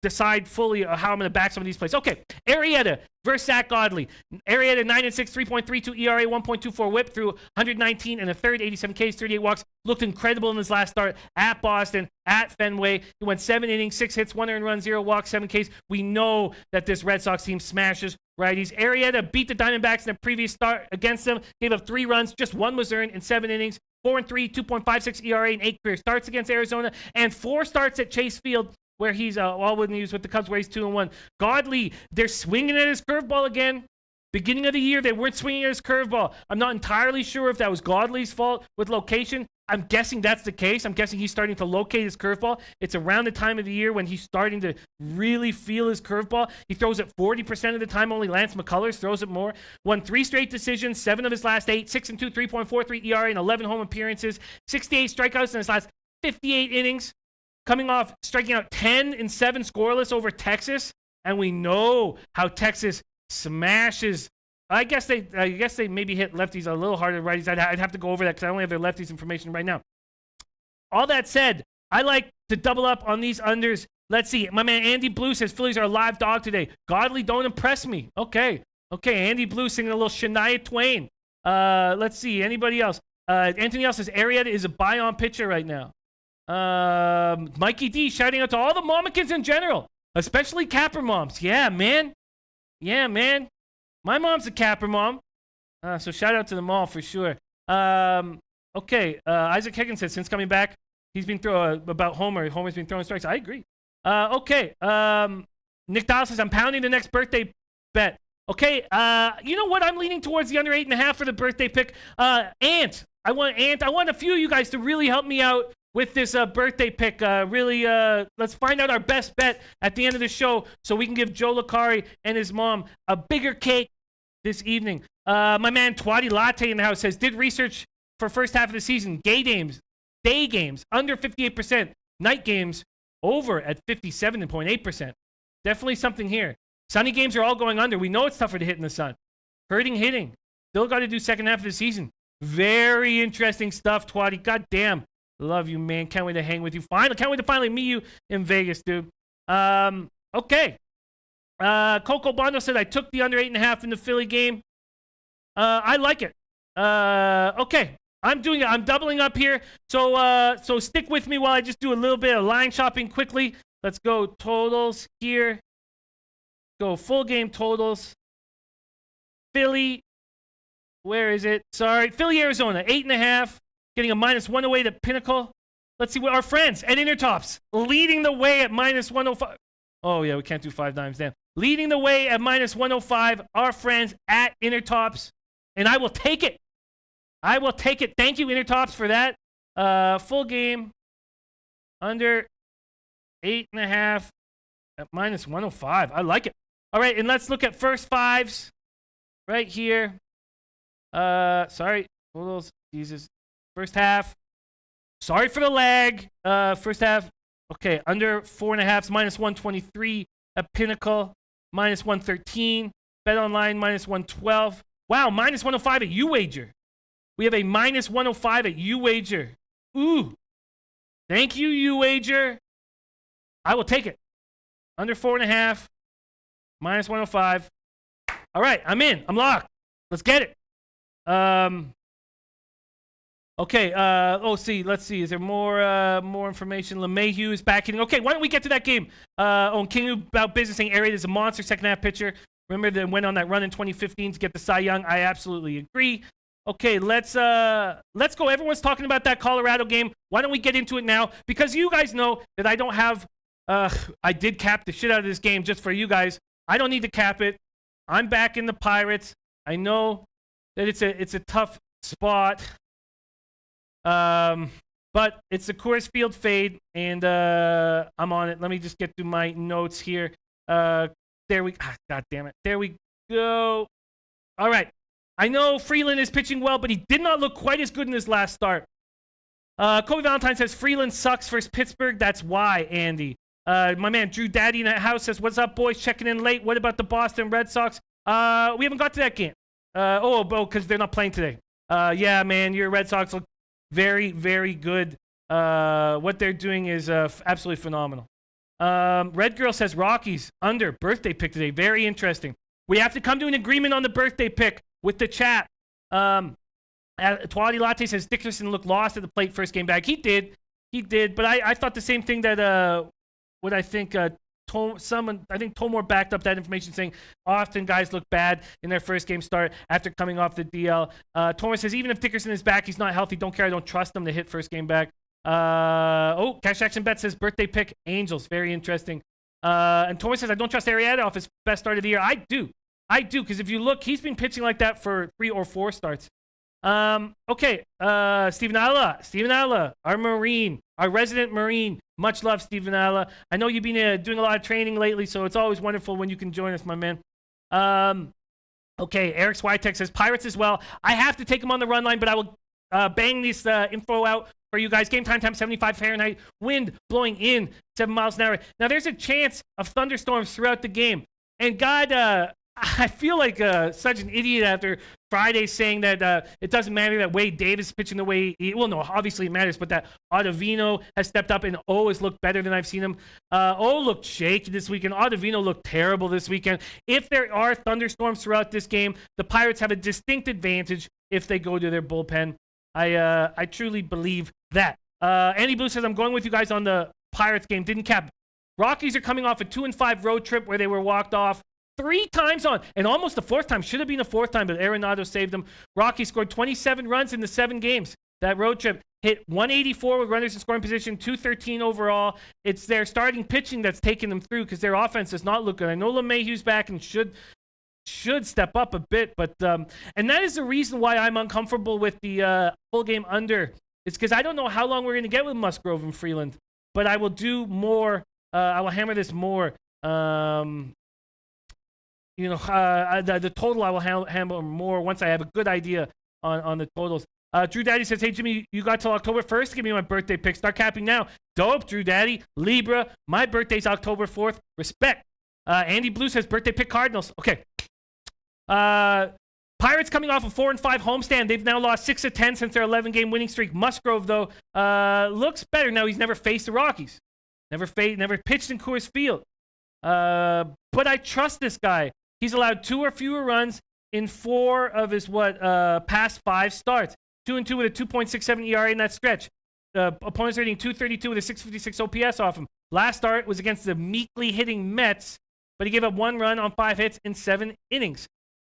decide fully how I'm going to back some of these plays. Okay, Arrieta versus Zach Godley. Arrieta 9-6, 3.32 ERA, 1.24 WHIP through 119 and a third, 87 Ks, 38 walks. Looked incredible in his last start at Boston, at Fenway. He went 7 innings, 6 hits, 1 earned run, 0 walks, 7 Ks. We know that this Red Sox team smashes righties. Arrieta beat the Diamondbacks in the previous start against them. Gave up 3 runs, just 1 was earned in 7 innings. 4-3, 2.56 ERA in 8 career starts against Arizona, and 4 starts at Chase Field, where he's all with news with the Cubs, where he's 2-1. Godley, they're swinging at his curveball again. Beginning of the year, they weren't swinging at his curveball. I'm not entirely sure if that was Godley's fault with location. I'm guessing that's the case. I'm guessing he's starting to locate his curveball. It's around the time of the year when he's starting to really feel his curveball. He throws it 40% of the time. Only Lance McCullers throws it more. Won 3 straight decisions, 7 of his last 8, 6-2, 3.43 ERA, and 11 home appearances, 68 strikeouts in his last 58 innings. Coming off striking out 10 and 7 scoreless over Texas, and we know how Texas smashes. I guess they maybe hit lefties a little harder than righties. I'd have to go over that because I only have their lefties information right now. All that said, I like to double up on these unders. Let's see. My man Andy Blue says Phillies are a live dog today. Godley, don't impress me. Okay. Andy Blue singing a little Shania Twain. Let's see. Anybody else? Anthony else says Arrieta is a buy-on pitcher right now. Mikey D shouting out to all the Momikins in general, especially Capper moms. Yeah, man. My mom's a Capper mom. So shout out to them all for sure. Okay. Isaac Higgins says since coming back, he's been throwing about Homer. Homer's been throwing strikes. I agree. Okay. Nick Dial says I'm pounding the next birthday bet. Okay. You know what? I'm leaning towards the under 8.5 for the birthday pick. Ant. I want a few of you guys to really help me out with this birthday pick. Let's find out our best bet at the end of the show so we can give Joe Licari and his mom a bigger cake this evening. My man Twatty Latte in the house says, did research for first half of the season. Day games under 58%. Night games over at 57.8%. Definitely something here. Sunny games are all going under. We know it's tougher to hit in the sun. Hurting hitting. Still got to do second half of the season. Very interesting stuff, Twatty. God damn. Love you, man. Can't wait to hang with you. Can't wait to finally meet you in Vegas, dude. Okay. Coco Bondo said I took the under 8.5 in the Philly game. I like it. Okay. I'm doubling up here. So stick with me while I just do a little bit of line shopping quickly. Let's go totals here. Go full game totals. Philly. Where is it? Sorry. Philly, Arizona. 8.5. Getting a -108 at Pinnacle. Let's see what our friends at Intertops leading the way at -105. Oh, yeah, we can't do 5 dimes then. Leading the way at -105, our friends at Intertops. And I will take it. Thank you, Intertops, for that. Full game under 8.5 at -105. I like it. All right, and let's look at first fives right here. Sorry. Totals. Jesus. First half. Sorry for the lag. First half. Okay, under 4.5 -123 at Pinnacle. -113. Bet online -112. Wow, -105 at UWager. We have a -105 at UWager. Ooh. Thank you, UWager. I will take it. Under 4.5. -105. All right, I'm in. I'm locked. Let's get it. Okay. Let's see. Is there more information? LeMahieu is back hitting. Okay. Why don't we get to that game? On King about business saying Ariat is a monster second half pitcher. Remember that went on that run in 2015 to get the Cy Young. I absolutely agree. Okay, let's go. Everyone's talking about that Colorado game. Why don't we get into it now? Because you guys know that I don't have. I did cap the shit out of this game just for you guys. I don't need to cap it. I'm back in the Pirates. I know that it's a tough spot. But it's the Coors Field fade, and I'm on it. Let me just get through my notes here. God damn it. There we go. All right. I know Freeland is pitching well, but he did not look quite as good in his last start. Kobe Valentine says Freeland sucks versus Pittsburgh. That's why, Andy. My man Drew Daddy in that house says, "What's up, boys? Checking in late. What about the Boston Red Sox? We haven't got to that game. Because they're not playing today. Yeah, man, your Red Sox look very, very good. What they're doing is absolutely phenomenal. Red Girl says Rockies under birthday pick today. Very interesting. We have to come to an agreement on the birthday pick with the chat. Twali Latte says Dickerson looked lost at the plate first game back. He did, but I thought the same thing that I think Tomor backed up that information saying often guys look bad in their first game start after coming off the DL. Tomor says even if Dickerson is back, he's not healthy. Don't care. I don't trust him to hit first game back. Cash Action Bet says birthday pick Angels. Very interesting. And Tomor says I don't trust Arrieta off his best start of the year. I do because if you look, he's been pitching like that for 3 or 4 starts. Okay. Steven Alla, our Marine, our resident Marine. Much love, Steven Alla. I know you've been doing a lot of training lately, so it's always wonderful when you can join us, my man. Okay. Eric Switek says Pirates as well. I have to take him on the run line, but I will bang this info out for you guys. Game time 75 Fahrenheit. Wind blowing in 7 miles an hour. Now, there's a chance of thunderstorms throughout the game. And God, I feel like such an idiot after Friday saying that it doesn't matter that Wade Davis pitching the way well, no, obviously it matters, but that Ottavino has stepped up and O has looked better than I've seen him. O looked shaky this weekend. Ottavino looked terrible this weekend. If there are thunderstorms throughout this game, the Pirates have a distinct advantage if they go to their bullpen. I truly believe that. Andy Blue says I'm going with you guys on the Pirates game. Didn't cap. Rockies are coming off a 2-5 road trip where they were walked off 3 times on, and almost the 4th time. Should have been the 4th time, but Arenado saved them. Rockies scored 27 runs in the 7 games. That road trip hit 184 with runners in scoring position, 213 overall. It's their starting pitching that's taking them through because their offense does not look good. I know LeMahieu's back and should step up a bit, but and that is the reason why I'm uncomfortable with the full game under. It's because I don't know how long we're going to get with Musgrove and Freeland, but I will do more. I will hammer this more. The total I will handle more once I have a good idea on the totals. Drew Daddy says, hey, Jimmy, you got till October 1st to give me my birthday pick. Start capping now. Dope, Drew Daddy. Libra. My birthday's October 4th. Respect. Andy Blue says, birthday pick Cardinals. Okay. Pirates coming off a 4-5 homestand. They've now lost 6 of 10 since their 11-game winning streak. Musgrove, though, looks better. Now, he's never faced the Rockies. Never pitched in Coors Field. But I trust this guy. He's allowed 2 or fewer runs in 4 of his past 5 starts. 2-2 with a 2.67 ERA in that stretch. Opponents rating 232 with a 656 OPS off him. Last start was against the meekly hitting Mets, but he gave up 1 run on 5 hits in 7 innings.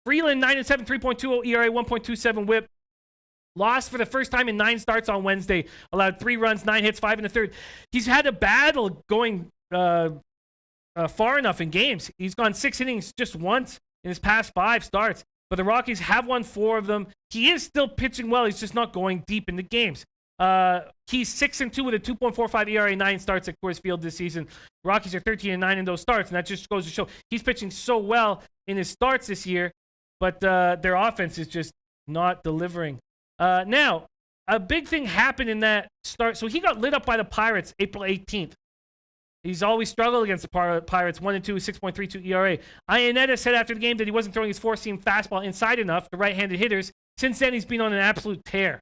Freeland 9-7, 3.20 ERA, 1.27 WHIP. Lost for the first time in 9 starts on Wednesday. Allowed 3 runs, 9 hits, 5 1/3. He's had a battle going far enough in games. He's gone 6 innings just once in his past 5 starts, but the Rockies have won 4 of them. He is still pitching well. He's just not going deep into games. He's 6-2 with a 2.45 ERA, 9 starts at Coors Field this season. Rockies are 13-9 in those starts, and that just goes to show he's pitching so well in his starts this year, but their offense is just not delivering. Now, a big thing happened in that start. So he got lit up by the Pirates April 18th. He's always struggled against the Pirates, 1-2, 6.32 ERA. Iannetta said after the game that he wasn't throwing his 4-seam fastball inside enough to right-handed hitters. Since then, he's been on an absolute tear.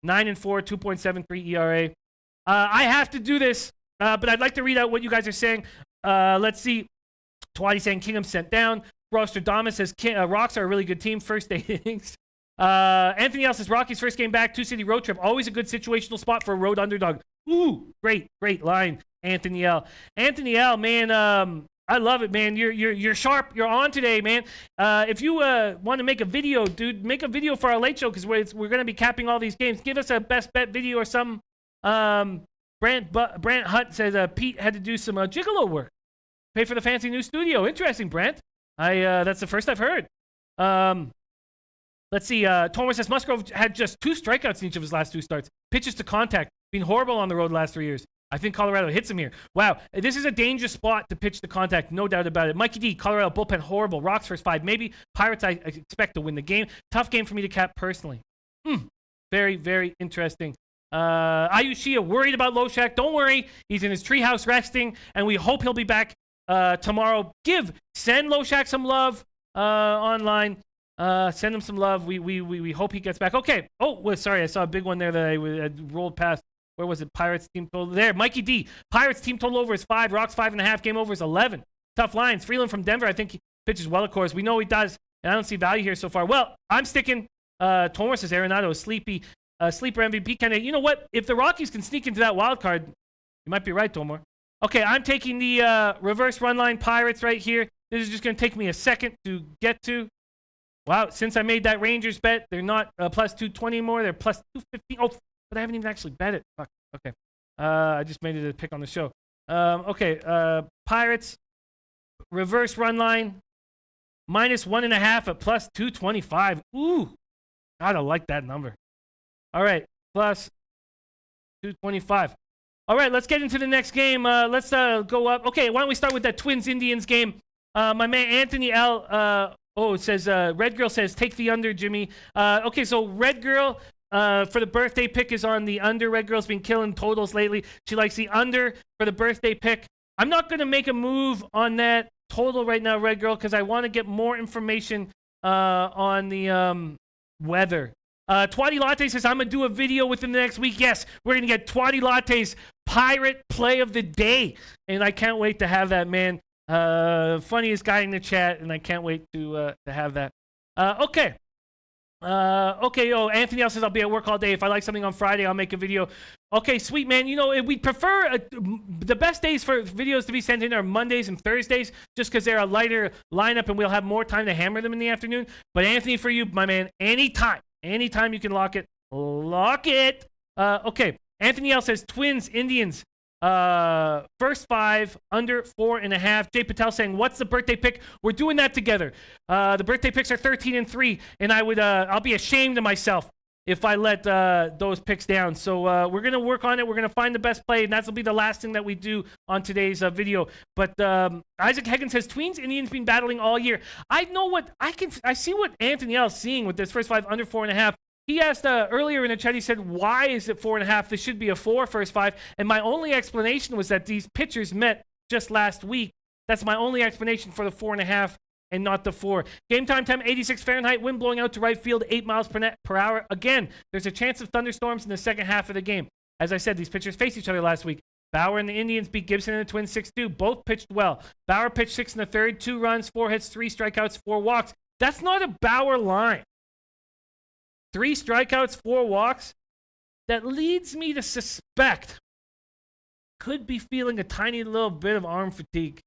9-4, 2.73 ERA. I have to do this, but I'd like to read out what you guys are saying. Let's see. Twadi saying Kingham sent down. Rostradamus says Rocks are a really good team. First 8 innings. Anthony L says Rockies first game back, 2-city road trip. Always a good situational spot for a road underdog. Ooh, great line, Anthony L. Anthony L, man, I love it, man. You're sharp. You're on today, man. If you want to make a video, dude, make a video for our late show because we're going to be capping all these games. Give us a best bet video or something. Brant Hunt says Pete had to do some gigolo work. Pay for the fancy new studio. Interesting, Brant. That's the first I've heard. Let's see. Tormer says Musgrove had just 2 strikeouts in each of his last 2 starts. Pitches to contact. Been horrible on the road the last 3 years. I think Colorado hits him here. Wow. This is a dangerous spot to pitch to contact. No doubt about it. Mikey D, Colorado bullpen horrible. Rocks first 5. Maybe Pirates I expect to win the game. Tough game for me to cap personally. Very, very interesting. Ayushia worried about Loshak. Don't worry. He's in his treehouse resting, and we hope he'll be back tomorrow. Send Loshak some love online. Send him some love. We hope he gets back. Okay. Oh, sorry. I saw a big one there that I rolled past. Where was it? Pirates team total. There. Mikey D. Pirates team total over is 5. Rocks 5.5. Game over is 11. Tough lines. Freeland from Denver. I think he pitches well, of course. We know he does. And I don't see value here so far. Well, I'm sticking. Tormer says Arenado is sleepy. Sleeper MVP kind of. You know what? If the Rockies can sneak into that wild card, you might be right, Tormer. Okay, I'm taking the reverse run line Pirates right here. This is just going to take me a second to get to. Wow, since I made that Rangers bet, they're not plus 220 anymore. They're plus 250. Oh, but I haven't even actually bet it. Fuck. Okay. I just made it a pick on the show. Okay. Pirates, reverse run line, minus 1.5 at plus 225. Ooh. God, I like that number. All right. Plus 225. All right, let's get into the next game. Let's go up. Okay, why don't we start with that Twins-Indians game? My man Anthony L. It says Red Girl says take the under, Jimmy. Okay, so Red Girl for the birthday pick is on the under. Red Girl's been killing totals lately. She likes the under for the birthday pick. I'm not going to make a move on that total right now, Red Girl, because I want to get more information on the weather. Twatty Latte says, I'm going to do a video within the next week. Yes, we're going to get Twatty Latte's Pirate Play of the Day. And I can't wait to have that, man. Funniest guy in the chat, and I can't wait to have that. Okay. Anthony else says I'll be at work all day. If I like something on Friday, I'll make a video. Okay, sweet, man. You know, we prefer the best days for videos to be sent in are Mondays and Thursdays, just because they're a lighter lineup and we'll have more time to hammer them in the afternoon. But Anthony, for you, my man, anytime you can lock it. Okay. Anthony else says Twins, Indians. First 5 under 4.5. Jay Patel saying, what's the birthday pick? We're doing that together. The birthday picks are 13 and 3, and I'll be ashamed of myself if I let those picks down. So we're gonna work on it. We're gonna find the best play, and that'll be the last thing that we do on today's video. But Isaac Hagen says Twins Indians been battling all year. I see what Anthony L is seeing with this first 5 under 4.5. He asked earlier in the chat, he said, why is it 4.5? This should be a 4 first 5. And my only explanation was that these pitchers met just last week. That's my only explanation for the 4.5 and not the 4. Game time, 86 Fahrenheit, wind blowing out to right field, 8 miles per hour. Again, there's a chance of thunderstorms in the second half of the game. As I said, these pitchers faced each other last week. Bauer and the Indians beat Gibson and the Twins 6-2. Both pitched well. Bauer pitched 6 in the third, 2 runs, 4 hits, 3 strikeouts, 4 walks. That's not a Bauer line. 3 strikeouts, 4 walks. That leads me to suspect could be feeling a tiny little bit of arm fatigue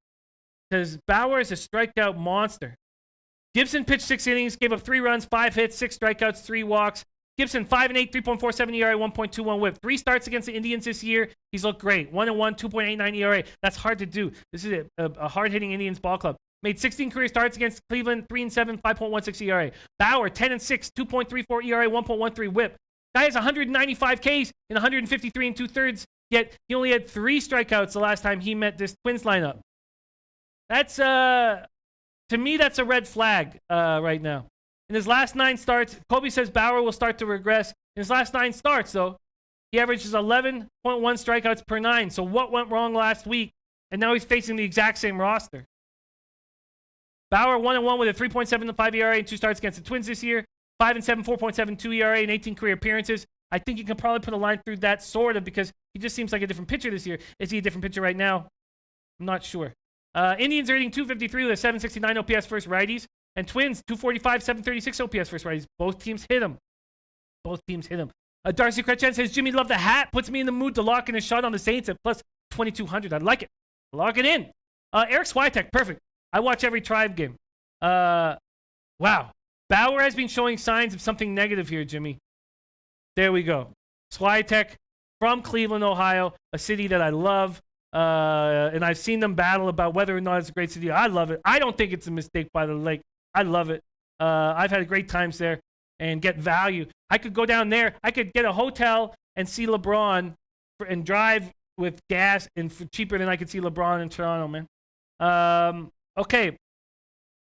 because Bauer is a strikeout monster. Gibson pitched 6 innings, gave up 3 runs, 5 hits, 6 strikeouts, 3 walks. Gibson 5-8, 3.47 ERA, 1.21 WHIP. 3 starts against the Indians this year. He's looked great. 1-1, 2.89 ERA. That's hard to do. This is a hard-hitting Indians ball club. Made 16 career starts against Cleveland, 3-7, 5.16 ERA. Bauer, 10-6, 2.34 ERA, 1.13 WHIP. Guy has 195 Ks in 153 and 2/3, yet he only had 3 strikeouts the last time he met this Twins lineup. That's, to me, that's a red flag right now. In his last 9 starts, Kobe says Bauer will start to regress. In his last 9 starts, though, he averages 11.1 strikeouts per 9. So what went wrong last week? And now he's facing the exact same roster. Bauer 1-1 with a 3.75 ERA and 2 starts against the Twins this year. 5-7, 4.72 ERA and 18 career appearances. I think you can probably put a line through that sort of because he just seems like a different pitcher this year. Is he a different pitcher right now? I'm not sure. Indians are hitting 253 with a 769 OPS versus righties. And Twins, 245, 736 OPS first righties. Both teams hit him. Darcy Cretchen says, Jimmy, love the hat. Puts me in the mood to lock in a shot on the Saints at plus 2,200. I like it. Lock it in. Eric Swiatek, perfect. I watch every Tribe game. Wow. Bauer has been showing signs of something negative here, Jimmy. There we go. Swiatek from Cleveland, Ohio, a city that I love. And I've seen them battle about whether or not it's a great city. I love it. I don't think it's a mistake by the lake. I love it. I've had great times there and get value. I could go down there. I could get a hotel and see LeBron and drive with gas and for cheaper than I could see LeBron in Toronto, man. Okay.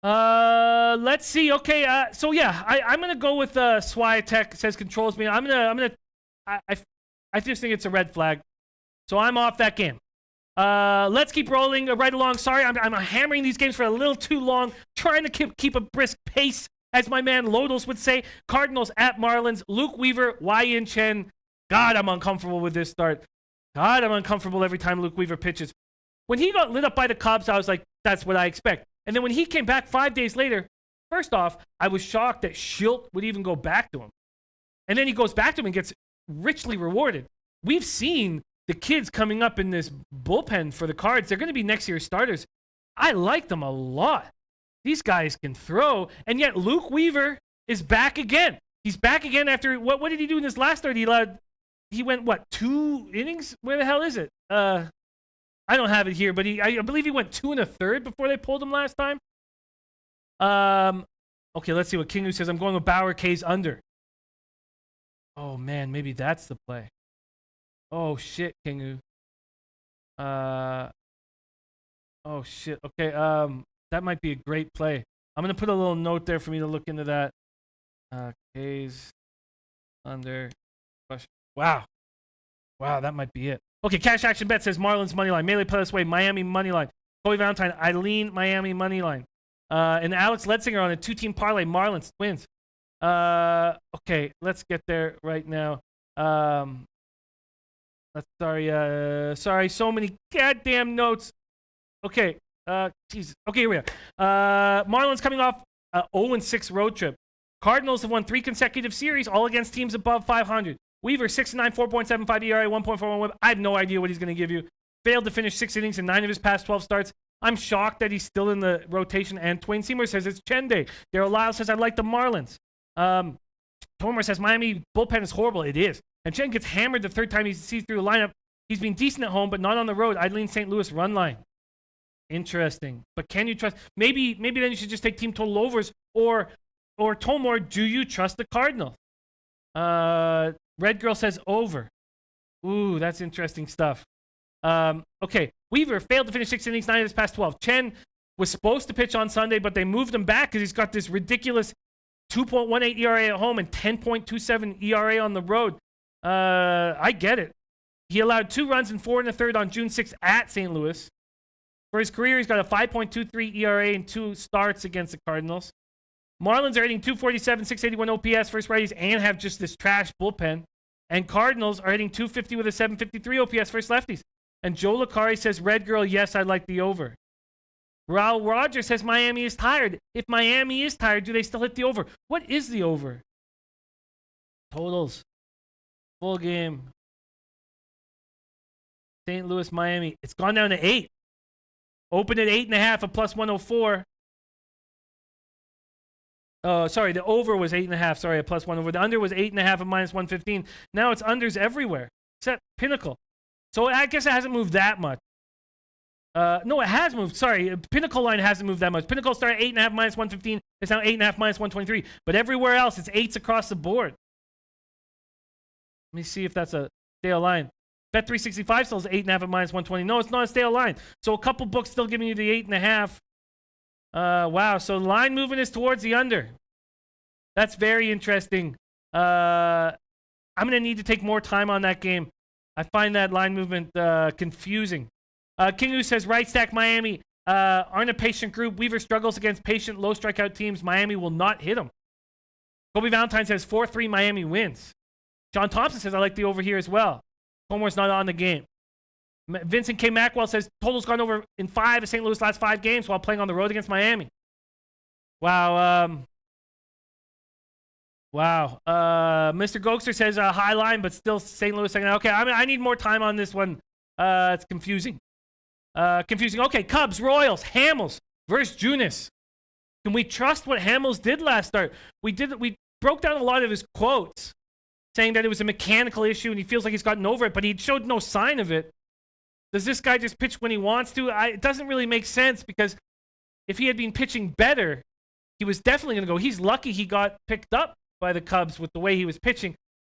Let's see. Okay. So yeah, I'm gonna go with Swiatek. Says controls me. I just think it's a red flag. So I'm off that game. Let's keep rolling right along. Sorry, I'm hammering these games for a little too long, trying to keep a brisk pace, as my man Lodos would say. Cardinals at Marlins. Luke Weaver, Wai-Yin Chen. God, I'm uncomfortable with this start. God, I'm uncomfortable every time Luke Weaver pitches. When he got lit up by the Cubs, I was like, that's what I expect. And then when he came back 5 days later, first off, I was shocked that Schilt would even go back to him. And then he goes back to him and gets richly rewarded. We've seen the kids coming up in this bullpen for the Cards. They're going to be next year's starters. I like them a lot. These guys can throw. And yet Luke Weaver is back again. He's back again after, what did he do in his last start? He went, 2 innings? Where the hell is it? I don't have it here, but I believe he went 2 1/3 before they pulled him last time. Okay, let's see what Kingu says. I'm going with Bauer K's under. Oh, man, maybe that's the play. Oh, shit, Kingu. Oh, shit. Okay, that might be a great play. I'm going to put a little note there for me to look into that. K's under. Wow. Wow, that might be it. Okay, Cash Action Bet says Marlins moneyline. Melee play this way. Miami moneyline. Chloe Valentine, Eileen, Miami moneyline. And Alex Letzinger on a 2-team parlay. Marlins, Twins. Okay, let's get there right now. Sorry, so many goddamn notes. Okay, Jesus. Okay, here we are. Marlins coming off a 0-6 road trip. Cardinals have won 3 consecutive series, all against teams above 500. Weaver, 6-9, 4.75 ERA, 1.41 WHIP. I have no idea what he's going to give you. Failed to finish 6 innings in 9 of his past 12 starts. I'm shocked that he's still in the rotation. And Twain Seymour says it's Chen Day. Daryl Lyle says I like the Marlins. Tomer says Miami bullpen is horrible. It is. And Chen gets hammered the 3rd time he sees through the lineup. He's been decent at home, but not on the road. I'd lean St. Louis run line. Interesting. But can you trust? Maybe then you should just take team total overs. Or Tomor, do you trust the Cardinals? Red Girl says over. Ooh, that's interesting stuff. Okay. Weaver failed to finish 6 innings, 9 of his past 12. Chen was supposed to pitch on Sunday, but they moved him back because he's got this ridiculous 2.18 ERA at home and 10.27 ERA on the road. I get it. He allowed 2 runs and 4 1/3 on June 6th at St. Louis. For his career, he's got a 5.23 ERA and 2 starts against the Cardinals. Marlins are hitting 247, 681 OPS first righties and have just this trash bullpen. And Cardinals are hitting 250 with a 753 OPS first lefties. And Joe Licari says, Red Girl, yes, I like the over. Raul Rogers says Miami is tired. If Miami is tired, do they still hit the over? What is the over? Totals. Full game. St. Louis, Miami. It's gone down to 8. Open at 8.5 a plus 104. Sorry, the over was 8.5. Sorry, a plus 1 over. The under was 8.5 a minus 115. Now it's unders everywhere except Pinnacle. So I guess it hasn't moved that much. No, it has moved. Sorry, Pinnacle line hasn't moved that much. Pinnacle started 8.5 minus 115. It's now 8.5 minus 123. But everywhere else, it's 8s across the board. Let me see if that's a stale line. Bet365 still is 8.5 at minus 120. No, it's not a stale line. So a couple books still giving you the 8.5. Wow, so line movement is towards the under. That's very interesting. I'm going to need to take more time on that game. I find that line movement confusing. Kingu says, right stack Miami aren't a patient group. Weaver struggles against patient, low strikeout teams. Miami will not hit them. Kobe Valentine says 4-3 Miami wins. John Thompson says, I like the over here as well. Homer's not on the game. Vincent K. Mackwell says, total's gone over in 5 of St. Louis' last 5 games while playing on the road against Miami. Wow. Wow. Mr. Gokster says a high line, but still St. Louis second. Okay, I need more time on this one. It's confusing. Confusing. Okay, Cubs, Royals, Hamels versus Junis. Can we trust what Hamels did last start? We broke down a lot of his quotes, saying that it was a mechanical issue and he feels like he's gotten over it, but he showed no sign of it. Does this guy just pitch when he wants to? It doesn't really make sense, because if he had been pitching better, he was definitely going to go. He's lucky he got picked up by the Cubs with the way he was pitching.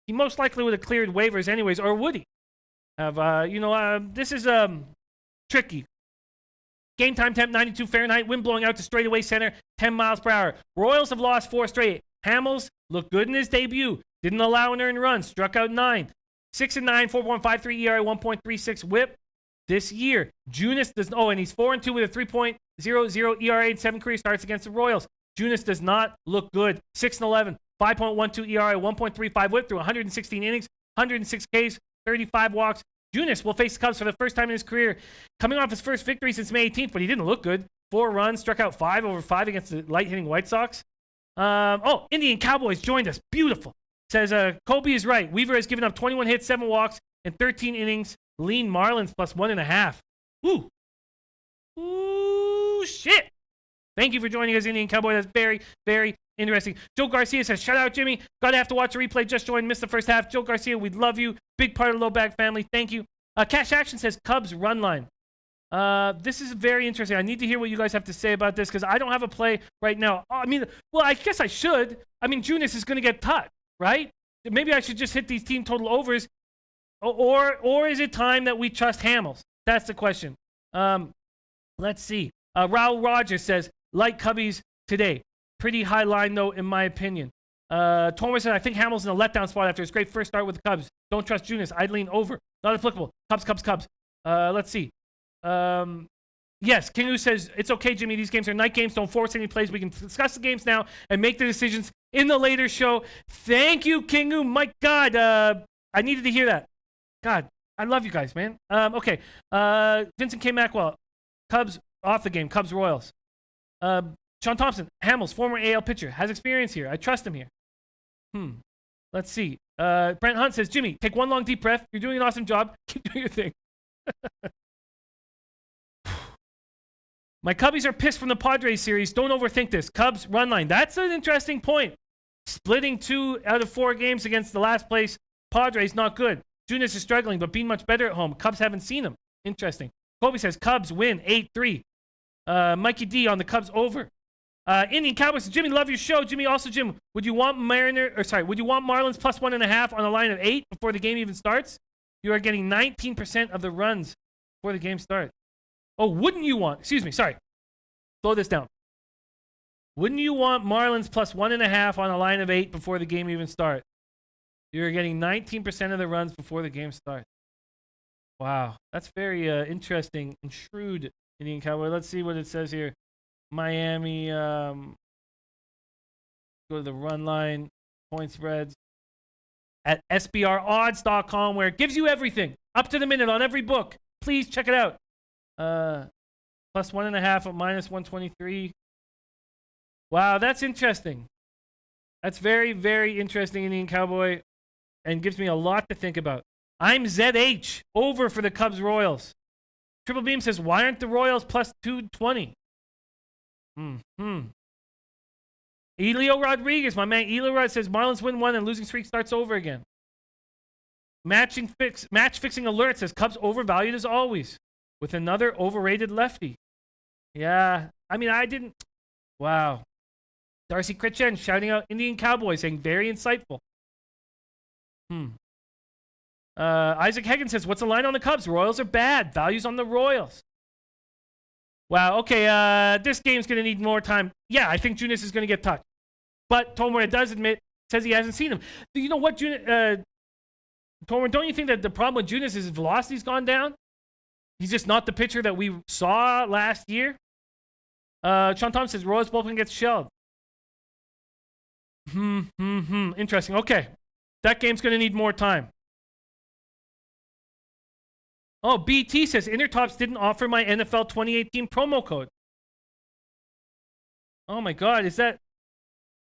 He most likely would have cleared waivers anyways, or would he have? This is tricky. Game time temp 92 Fahrenheit. Wind blowing out to straightaway center 10 miles per hour. Royals have lost 4 straight. Hamels looked good in his debut. Didn't allow an earned run. Struck out 9. 6-9, 4.53 ERA, 1.36 WHIP this year. Junis does. Oh, and he's 4-2 with a 3.00 ERA and 7 career starts against the Royals. Junis does not look good. 6-11, 5.12 ERA, 1.35 WHIP through 116 innings, 106 Ks, 35 walks. Junis will face the Cubs for the first time in his career, coming off his first victory since May 18th, but he didn't look good. 4 runs, struck out 5 over 5 against the light-hitting White Sox. Indian Cowboys joined us. Beautiful. Says, Kobe is right. Weaver has given up 21 hits, 7 walks, and 13 innings. Lean Marlins plus 1.5. Ooh. Ooh, shit. Thank you for joining us, Indian Cowboy. That's very, very interesting. Joe Garcia says, shout out, Jimmy. Gotta have to watch a replay. Just joined. Missed the first half. Joe Garcia, we love you. Big part of the Low Bag family. Thank you. Cash Action says, Cubs run line. This is very interesting. I need to hear what you guys have to say about this, because I don't have a play right now. I guess I should. Junis is going to get touched, right? Maybe I should just hit these team total overs. Or is it time that we trust Hamels? That's the question. Let's see. Raul Rogers says, like Cubbies today. Pretty high line, though, in my opinion. Tormer said, I think Hamels in a letdown spot after his great first start with the Cubs. Don't trust Junis. I'd lean over. Not applicable. Cubs. Let's see. Yes, Kingu says, it's okay, Jimmy. These games are night games. Don't force any plays. We can discuss the games now and make the decisions in the later show. Thank you, Kingu. My God, I needed to hear that. God, I love you guys, man. Okay. Vincent K. Macwell. Cubs off the game. Cubs Royals. Sean Thompson. Hamels, former AL pitcher. Has experience here. I trust him here. Let's see. Brent Hunt says, Jimmy, take one long deep breath. You're doing an awesome job. Keep doing your thing. My Cubbies are pissed from the Padres series. Don't overthink this. Cubs run line. That's an interesting point. Splitting 2 out of 4 games against the last place Padres, not good. Junis is struggling, but being much better at home. Cubs haven't seen him. Interesting. Kobe says Cubs win 8-3. Mikey D on the Cubs over. Indian Cowboys says, Jimmy, love your show. Jimmy, also, Jim, would you want Marlins plus 1.5 on a line of 8 before the game even starts? You are getting 19% of the runs before the game starts. Oh, wouldn't you want, excuse me, sorry. Slow this down. Wouldn't you want Marlins plus 1.5 on a line of 8 before the game even starts? You're getting 19% of the runs before the game starts. Wow, that's very interesting and shrewd, Indian Cowboy. Let's see what it says here. Miami, go to the run line, point spreads at sbrodds.com, where it gives you everything up to the minute on every book. Please check it out. Plus 1.5 at minus 123. Wow, that's interesting. That's very, very interesting, Indian Cowboy, and gives me a lot to think about. I'm ZH, over for the Cubs Royals. Triple Beam says, why aren't the Royals plus 220? Elio Rodriguez, my man Elio Rod says, Marlins win 1 and losing streak starts over again. Match fixing alert says, Cubs overvalued as always, with another overrated lefty. Yeah, I didn't. Wow. Darcy Critchen shouting out Indian Cowboy, saying very insightful. Isaac Hagen says, what's the line on the Cubs? Royals are bad. Values on the Royals. Wow, okay, this game's going to need more time. Yeah, I think Junis is going to get touched. But Tomura does admit, says he hasn't seen him. You know what, Tomura, don't you think that the problem with Junis is his velocity's gone down? He's just not the pitcher that we saw last year. Sean Thompson says, Royals bullpen gets shelled. Interesting. Okay. That game's going to need more time. Oh, BT says, Intertops didn't offer my NFL 2018 promo code. Oh my God, is that?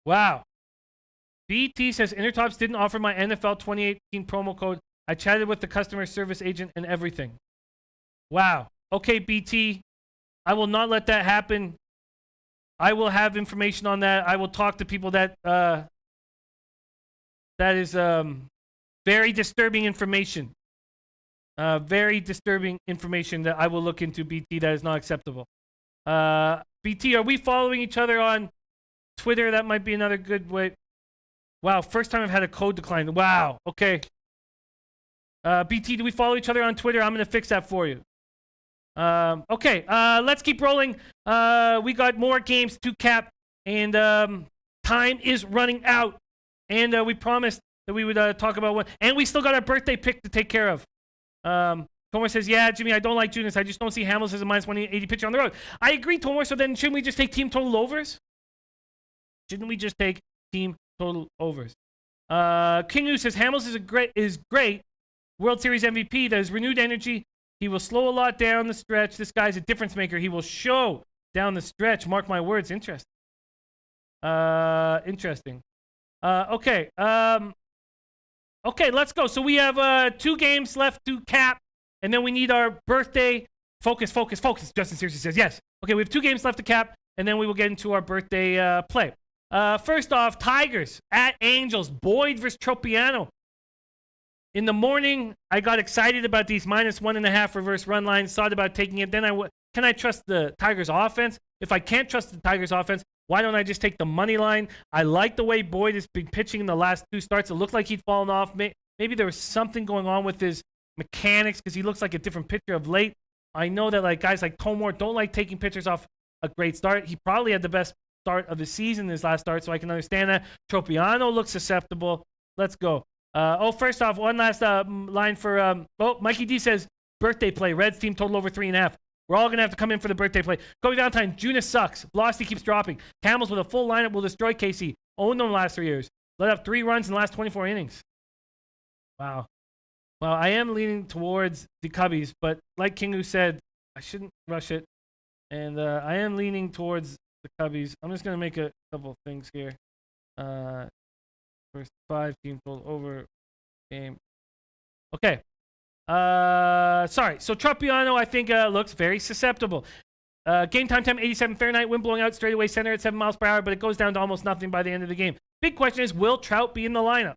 Wow. BT says Intertops didn't offer my NFL 2018 promo code. I chatted with the customer service agent and everything. Wow. Okay, BT. I will not let that happen. I will have information on that. I will talk to people that is very disturbing information. Very disturbing information that I will look into, BT. That is not acceptable. BT, are we following each other on Twitter? That might be another good way. Wow, first time I've had a code decline. Wow, okay. BT, do we follow each other on Twitter? I'm going to fix that for you. Okay, let's keep rolling. We got more games to cap, and time is running out. And we promised that we would talk about one. And we still got our birthday pick to take care of. Tomor says, yeah, Jimmy, I don't like Junis. I just don't see Hamels as a minus 180 pitcher on the road. I agree, Tomor. So then shouldn't we just take team total overs? Shouldn't we just take team total overs? Kingu says, Hamels is great. World Series MVP that has renewed energy. He will slow a lot down the stretch. This guy's a difference maker. He will show down the stretch. Mark my words. Interesting. Interesting. Okay. Okay, let's go. So we have 2 games left to cap, and then we need our birthday. Focus. Justin seriously says yes. Okay, we have 2 games left to cap, and then we will get into our birthday play. First off, Tigers at Angels. Boyd versus Tropiano. In the morning, I got excited about these minus 1.5 reverse run lines. Thought about taking it. Then can I trust the Tigers offense? If I can't trust the Tigers offense, why don't I just take the money line? I like the way Boyd has been pitching in the last 2 starts. It looked like he'd fallen off. Maybe there was something going on with his mechanics because he looks like a different pitcher of late. I know that guys like Tomor don't like taking pitchers off a great start. He probably had the best start of the season his last start, so I can understand that. Tropiano looks susceptible. Let's go. First off, one last line for Mikey D says birthday play. Reds team total over 3.5. We're all gonna have to come in for the birthday play. Kobe Valentine, Junis sucks. Velocity keeps dropping. Camels with a full lineup will destroy KC. Owned them the last 3 years. Let up 3 runs in the last 24 innings. Wow. Well, I am leaning towards the Cubbies, but like Kingu said, I shouldn't rush it. And I am leaning towards the Cubbies. I'm just gonna make a couple of things here. First 5 team total over game. Okay. Sorry. So Tropiano, I think, looks very susceptible. Game time 87 Fahrenheit. Wind blowing out straightaway center at 7 miles per hour, but it goes down to almost nothing by the end of the game. Big question is, will Trout be in the lineup?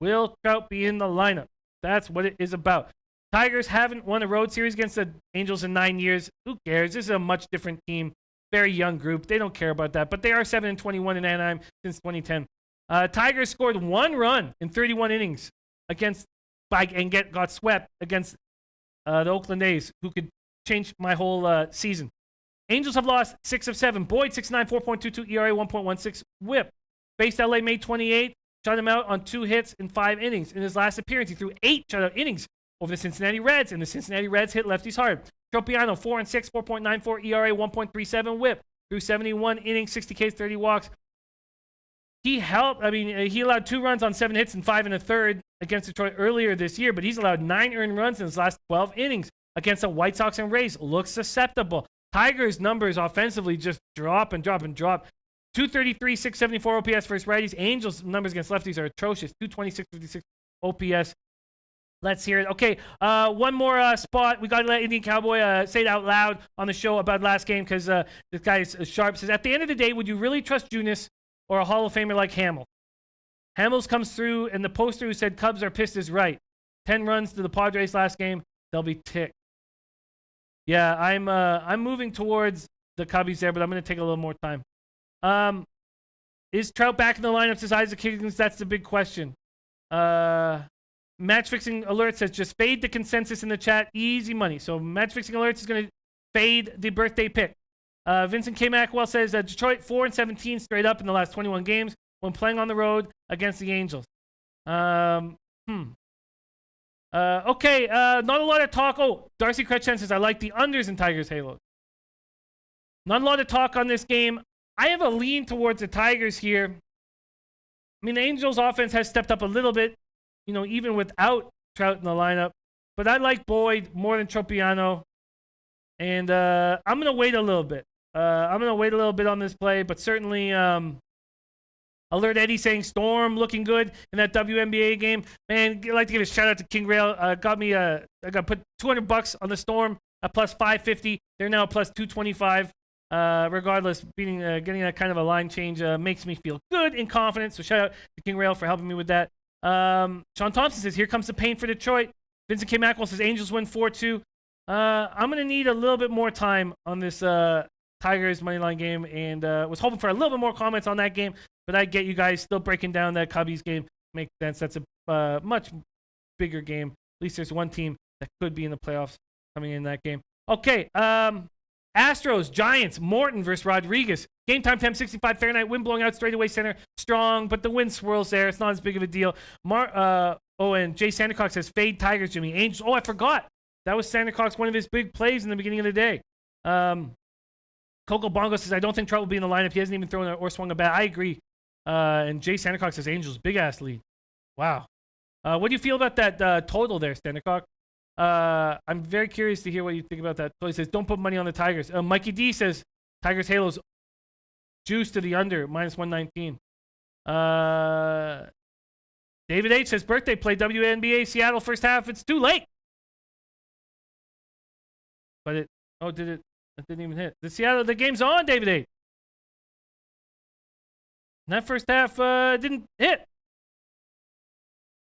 Will Trout be in the lineup? That's what it is about. Tigers haven't won a road series against the Angels in 9 years. Who cares? This is a much different team. Very young group. They don't care about that, but they are 7-21 in Anaheim since 2010. Tigers scored 1 run in 31 innings got swept against the Oakland A's, who could change my whole season. Angels have lost 6 of 7. Boyd 6.9, 4.22 ERA, 1.16 WHIP. Faced LA May 28, shut him out on 2 hits in 5 innings. In his last appearance, he threw 8 shutout innings over the Cincinnati Reds, and the Cincinnati Reds hit lefties hard. Tropiano 4-6, 4.94 ERA, 1.37 WHIP. Threw 71 innings, 60 Ks, 30 walks. He helped. I mean, he allowed 2 runs on 7 hits and 5 1/3 against Detroit earlier this year, but he's allowed 9 earned runs in his last 12 innings against the White Sox and Rays. Looks susceptible. Tigers' numbers offensively just drop and drop and drop. 233, 674 OPS versus righties. Angels' numbers against lefties are atrocious. 226, 56 OPS. Let's hear it. Okay, one more spot. We got to let Indian Cowboy say it out loud on the show about last game because this guy is sharp. Says, at the end of the day, would you really trust Junis or a Hall of Famer like Hamels? Hamels comes through, and the poster who said Cubs are pissed is right. 10 runs to the Padres last game. They'll be ticked. Yeah, I'm moving towards the Cubbies there, but I'm going to take a little more time. Is Trout back in the lineup since Isaac Higgins? That's the big question. Match Fixing Alert says, just fade the consensus in the chat. Easy money. So Match Fixing Alerts is going to fade the birthday pick. Vincent K. Macwell says, Detroit 4-17 straight up in the last 21 games when playing on the road against the Angels. Okay, not a lot of talk. Oh, Darcy Kretchen says, I like the unders in Tigers Halo. Not a lot of talk on this game. I have a lean towards the Tigers here. I mean, the Angels offense has stepped up a little bit, you know, even without Trout in the lineup. But I like Boyd more than Tropiano. And I'm going to wait a little bit. I'm going to wait a little bit on this play, but certainly Alert Eddie saying Storm looking good in that WNBA game. Man, I'd like to give a shout out to King Rail. I got to put $200 on the Storm at plus 550. They're now plus 225. Regardless, getting that kind of a line change makes me feel good and confident. So shout out to King Rail for helping me with that. Sean Thompson says, here comes the pain for Detroit. Vincent K. Mackwell says, Angels win 4-2. I'm going to need a little bit more time on this Tigers moneyline game, and was hoping for a little bit more comments on that game, but I get you guys still breaking down that Cubbies game. Makes sense. That's a much bigger game. At least there's one team that could be in the playoffs coming in that game. Okay, Astros, Giants, Morton versus Rodriguez. Game time, 10:65 Fahrenheit. Wind blowing out straightaway center. Strong, but the wind swirls there. It's not as big of a deal. And Jay Sandercock says, fade Tigers, Jimmy. Angels. Oh, I forgot. That was Sandercock's one of his big plays in the beginning of the day. Coco Bongo says, I don't think Trout will be in the lineup. He hasn't even thrown or swung a bat. I agree. And Jay Sandercock says, Angels, big-ass lead. Wow. What do you feel about that total there, Sandercock? I'm very curious to hear what you think about that. So he says, don't put money on the Tigers. Mikey D says, Tigers Halos juice to the under, minus 119. David H says, birthday play WNBA Seattle first half. It's too late. But it didn't even hit. The game's on, David H. And that first half didn't hit.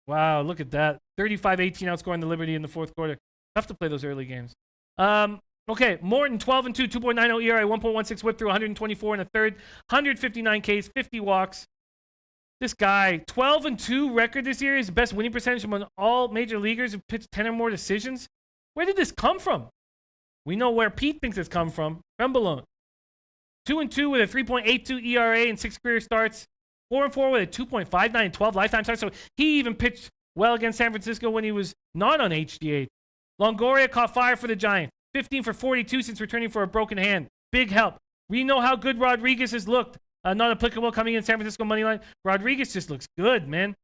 Wow, look at that. 35-18 outscoring the Liberty in the fourth quarter. Tough to play those early games. Okay, Morton, 12-2, 2.90 ERA, 1.16 whip through, 124 in a third, 159 Ks, 50 walks. This guy, 12-2 record this year, is the best winning percentage among all major leaguers who pitched 10 or more decisions. Where did this come from? We know where Pete thinks it's come from Bologna. 2-2 with a 3.82 ERA in 6 career starts. 4-4 with a 2.59 in 12 lifetime starts. So he even pitched well against San Francisco when he was not on HGH. Longoria caught fire for the Giants. 15 for 42 since returning for a broken hand. Big help. We know how good Rodriguez has looked. Not applicable coming in San Francisco money line. Rodriguez just looks good, man.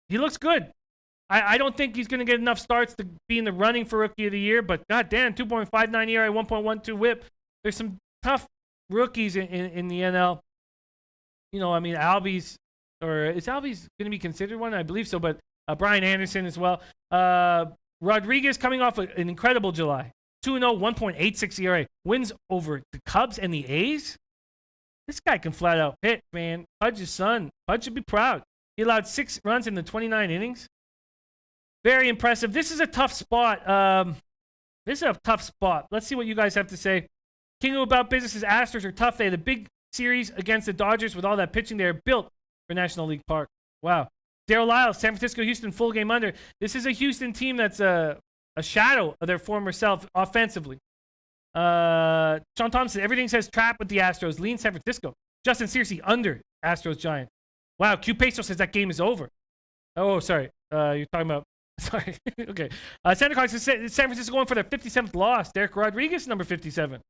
He looks good. I don't think he's going to get enough starts to be in the running for Rookie of the Year, but goddamn, 2.59 ERA, 1.12 whip. There's some tough rookies in the NL. You know, I mean, is Albies going to be considered one? I believe so, but Brian Anderson as well. Rodriguez coming off an incredible July. 2-0, 1.86 ERA. Wins over the Cubs and the A's. This guy can flat out hit, man. Pudge's son. Pudge should be proud. He allowed 6 runs in the 29 innings. Very impressive. This is a tough spot. Let's see what you guys have to say. King about business is Astros are tough. They had a big series against the Dodgers with all that pitching. They're built for National League Park. Wow. Daryl Lyles, San Francisco, Houston, full game under. This is a Houston team that's a shadow of their former self offensively. Sean Thompson, everything says trap with the Astros. Lean San Francisco. Justin Searcy, under Astros Giants. Wow, Q Peso says that game is over. Oh, sorry. You're talking about... Sorry. Okay. Santa Claus says San Francisco going for their 57th loss. Derek Rodriguez, number 57.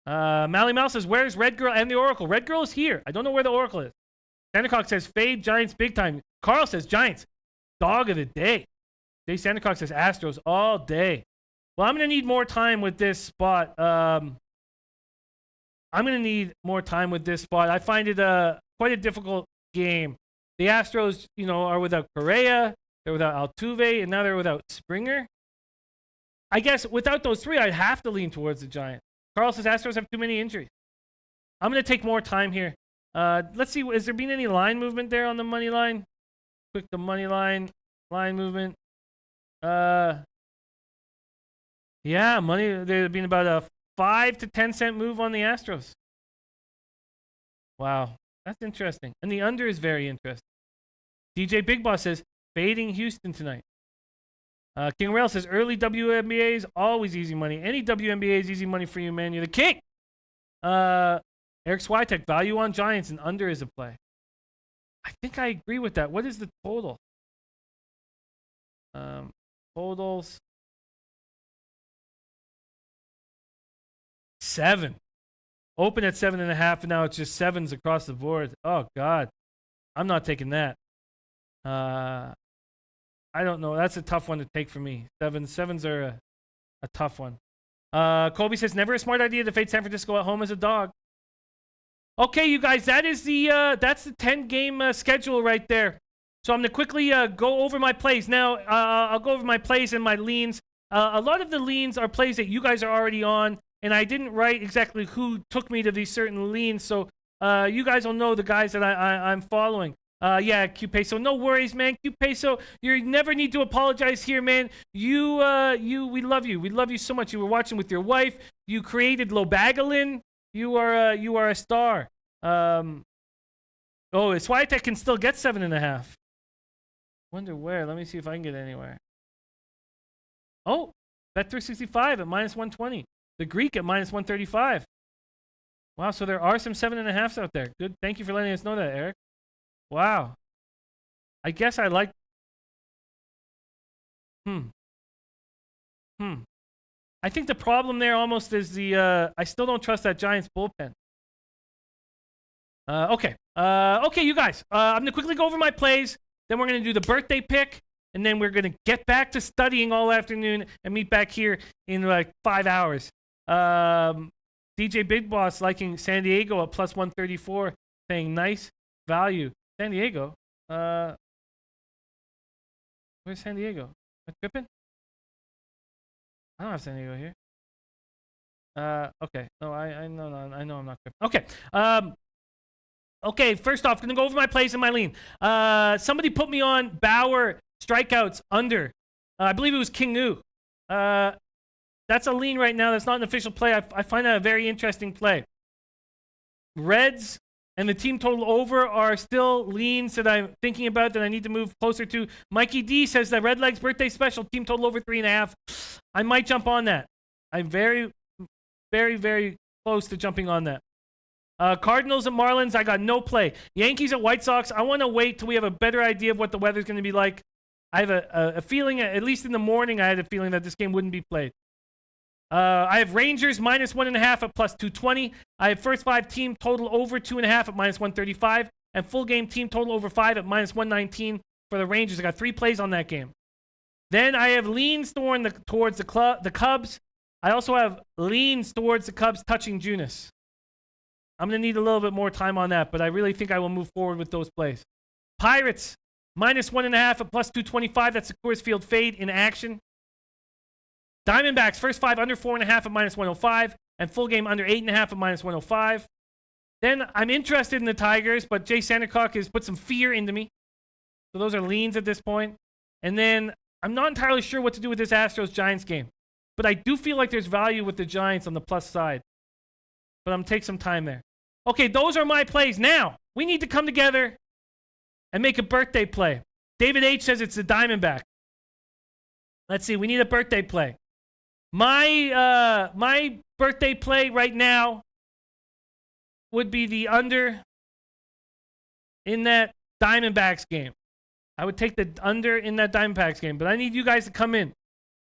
Mally Mouse says, where's Red Girl and the Oracle? Red Girl is here. I don't know where the Oracle is. Santa Claus says, fade Giants big time. Carl says, Giants, dog of the day. Jay Santa Claus says, Astros all day. Well, I'm going to need more time with this spot. I find it quite a difficult game. The Astros, are without Correa. They're without Altuve, and now they're without Springer. I guess without those three, I'd have to lean towards the Giants. Carl says Astros have too many injuries. I'm going to take more time here. Let's see. Has there been any line movement there on the money line? Quick, the money line movement. Yeah, there's been about a 5 to 10 cent move on the Astros. Wow, that's interesting. And the under is very interesting. DJ Big Boss says, fading Houston tonight. King Rail says, early WNBA is always easy money. Any WNBA is easy money for you, man. You're the king. Eric Switek, value on Giants and under is a play. I think I agree with that. What is the total? Totals. 7. Open at 7.5, and now it's just 7s across the board. Oh, God. I'm not taking that. I don't know. That's a tough one to take for me. Sevens are a tough one. Colby says, never a smart idea to fade San Francisco at home as a dog. Okay, you guys, that's the 10-game schedule right there. So I'm going to quickly go over my plays. Now, I'll go over my plays and my leans. A lot of the leans are plays that you guys are already on, and I didn't write exactly who took me to these certain leans, so you guys will know the guys that I'm following. Yeah, Q-Peso, no worries, man. Q-Peso, you never need to apologize here, man. We love you. We love you so much. You were watching with your wife. You created Lobagalin. You are a star. Oh, Swiatek can still get 7.5. Wonder where. Let me see if I can get anywhere. Oh, Bet365 at -120. The Greek at -135. Wow, so there are some 7.5s out there. Good. Thank you for letting us know that, Eric. Wow. I guess I like... I think the problem there almost is the... I still don't trust that Giants bullpen. Okay, you guys. I'm going to quickly go over my plays. Then we're going to do the birthday pick. And then we're going to get back to studying all afternoon and meet back here in like 5 hours. DJ Big Boss liking San Diego at +134. Saying nice value. San Diego? Where's San Diego? Am I tripping? I don't have San Diego here. Okay. No, I know I'm not tripping. Okay. Okay, first off, gonna go over my plays and my lean. Somebody put me on Bauer strikeouts under. I believe it was King New. That's a lean right now. That's not an official play. I find that a very interesting play. Reds and the team total over are still leans that I'm thinking about that I need to move closer to. Mikey D says that Redlegs birthday special, team total over 3.5. I might jump on that. I'm very, very, very close to jumping on that. Cardinals and Marlins, I got no play. Yankees and White Sox, I want to wait till we have a better idea of what the weather's going to be like. I have a feeling, at least in the morning, I had a feeling that this game wouldn't be played. I have Rangers -1.5 at +220. I have first 5 team total over 2.5 at -135. And full game team total over 5 at -119 for the Rangers. I got 3 plays on that game. Then I have leans towards the Cubs. I also have leans towards the Cubs touching Junis. I'm going to need a little bit more time on that, but I really think I will move forward with those plays. Pirates, -1.5 at +225. That's the Coors Field fade in action. Diamondbacks, first 5 under 4.5 at -105, and full game under 8.5 at -105. Then I'm interested in the Tigers, but Jay Sandercock has put some fear into me. So those are leans at this point. And then I'm not entirely sure what to do with this Astros-Giants game. But I do feel like there's value with the Giants on the plus side. But I'm going to take some time there. Okay, those are my plays. Now, we need to come together and make a birthday play. David H. says it's the Diamondback. Let's see, we need a birthday play. My birthday play right now would be the under in that Diamondbacks game. I would take the under in that Diamondbacks game, but I need you guys to come in.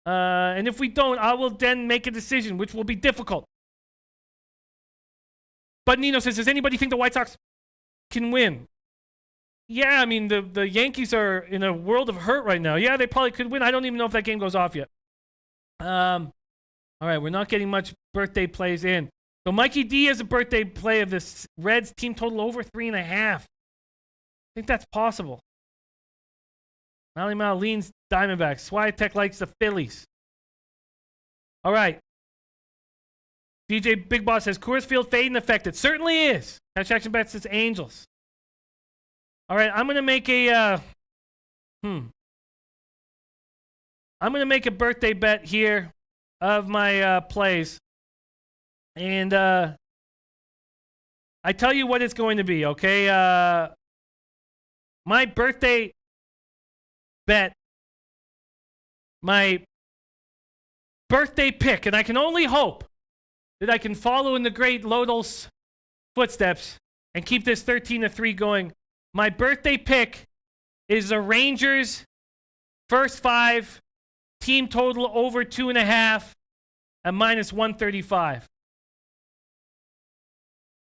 And if we don't, I will then make a decision, which will be difficult. But Nino says, does anybody think the White Sox can win? Yeah, I mean, the Yankees are in a world of hurt right now. Yeah, they probably could win. I don't even know if that game goes off yet. All right, we're not getting much birthday plays in. So Mikey D has a birthday play of this Reds team total over 3.5. I think that's possible. Mally Mal leans Diamondbacks. Swiatek likes the Phillies. All right. DJ Big Boss says Coors Field fade in effect. It certainly is. Cash Action Bet says Angels. All right, I'm gonna make a I'm gonna make a birthday bet here of my plays, and I tell you what it's going to be. Okay, my birthday bet, my birthday pick, and I can only hope that I can follow in the great Lodol's footsteps and keep this 13-3 going. My birthday pick is the Rangers first 5 team total over 2.5 at -135.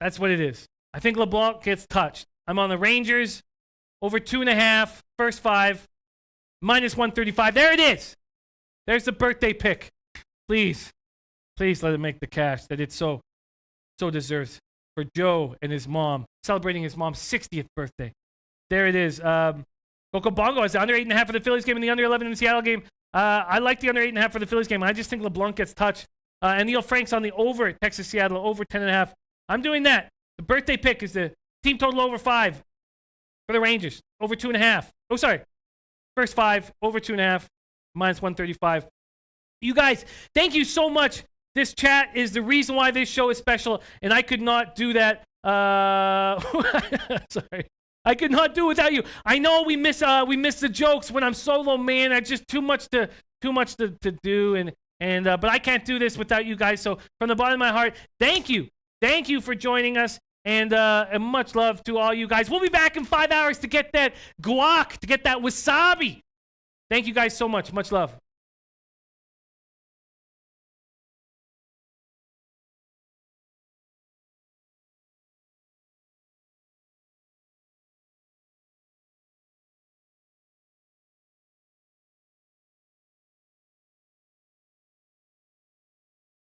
That's what it is. I think LeBlanc gets touched. I'm on the Rangers over 2.5 first 5 -135. There it is. There's the birthday pick. Please. Please let it make the cash that it so deserves for Joe and his mom, celebrating his mom's 60th birthday. There it is. Coco Bongo has the under 8.5 for the Phillies game and the under 11 in the Seattle game. I like the under 8.5 for the Phillies game. I just think LeBlanc gets touched. And Neil Frank's on the over at Texas Seattle, over 10.5. I'm doing that. The birthday pick is the team total over 5 for the Rangers, over 2.5. Oh, sorry. First 5, over 2.5, minus 135. You guys, thank you so much. This chat is the reason why this show is special, and I could not do that. Sorry. I could not do it without you. I know we miss the jokes when I'm solo, man. I just too much to do, but I can't do this without you guys. So from the bottom of my heart, thank you for joining us, and much love to all you guys. We'll be back in 5 hours to get that guac, to get that wasabi. Thank you guys so much. Much love.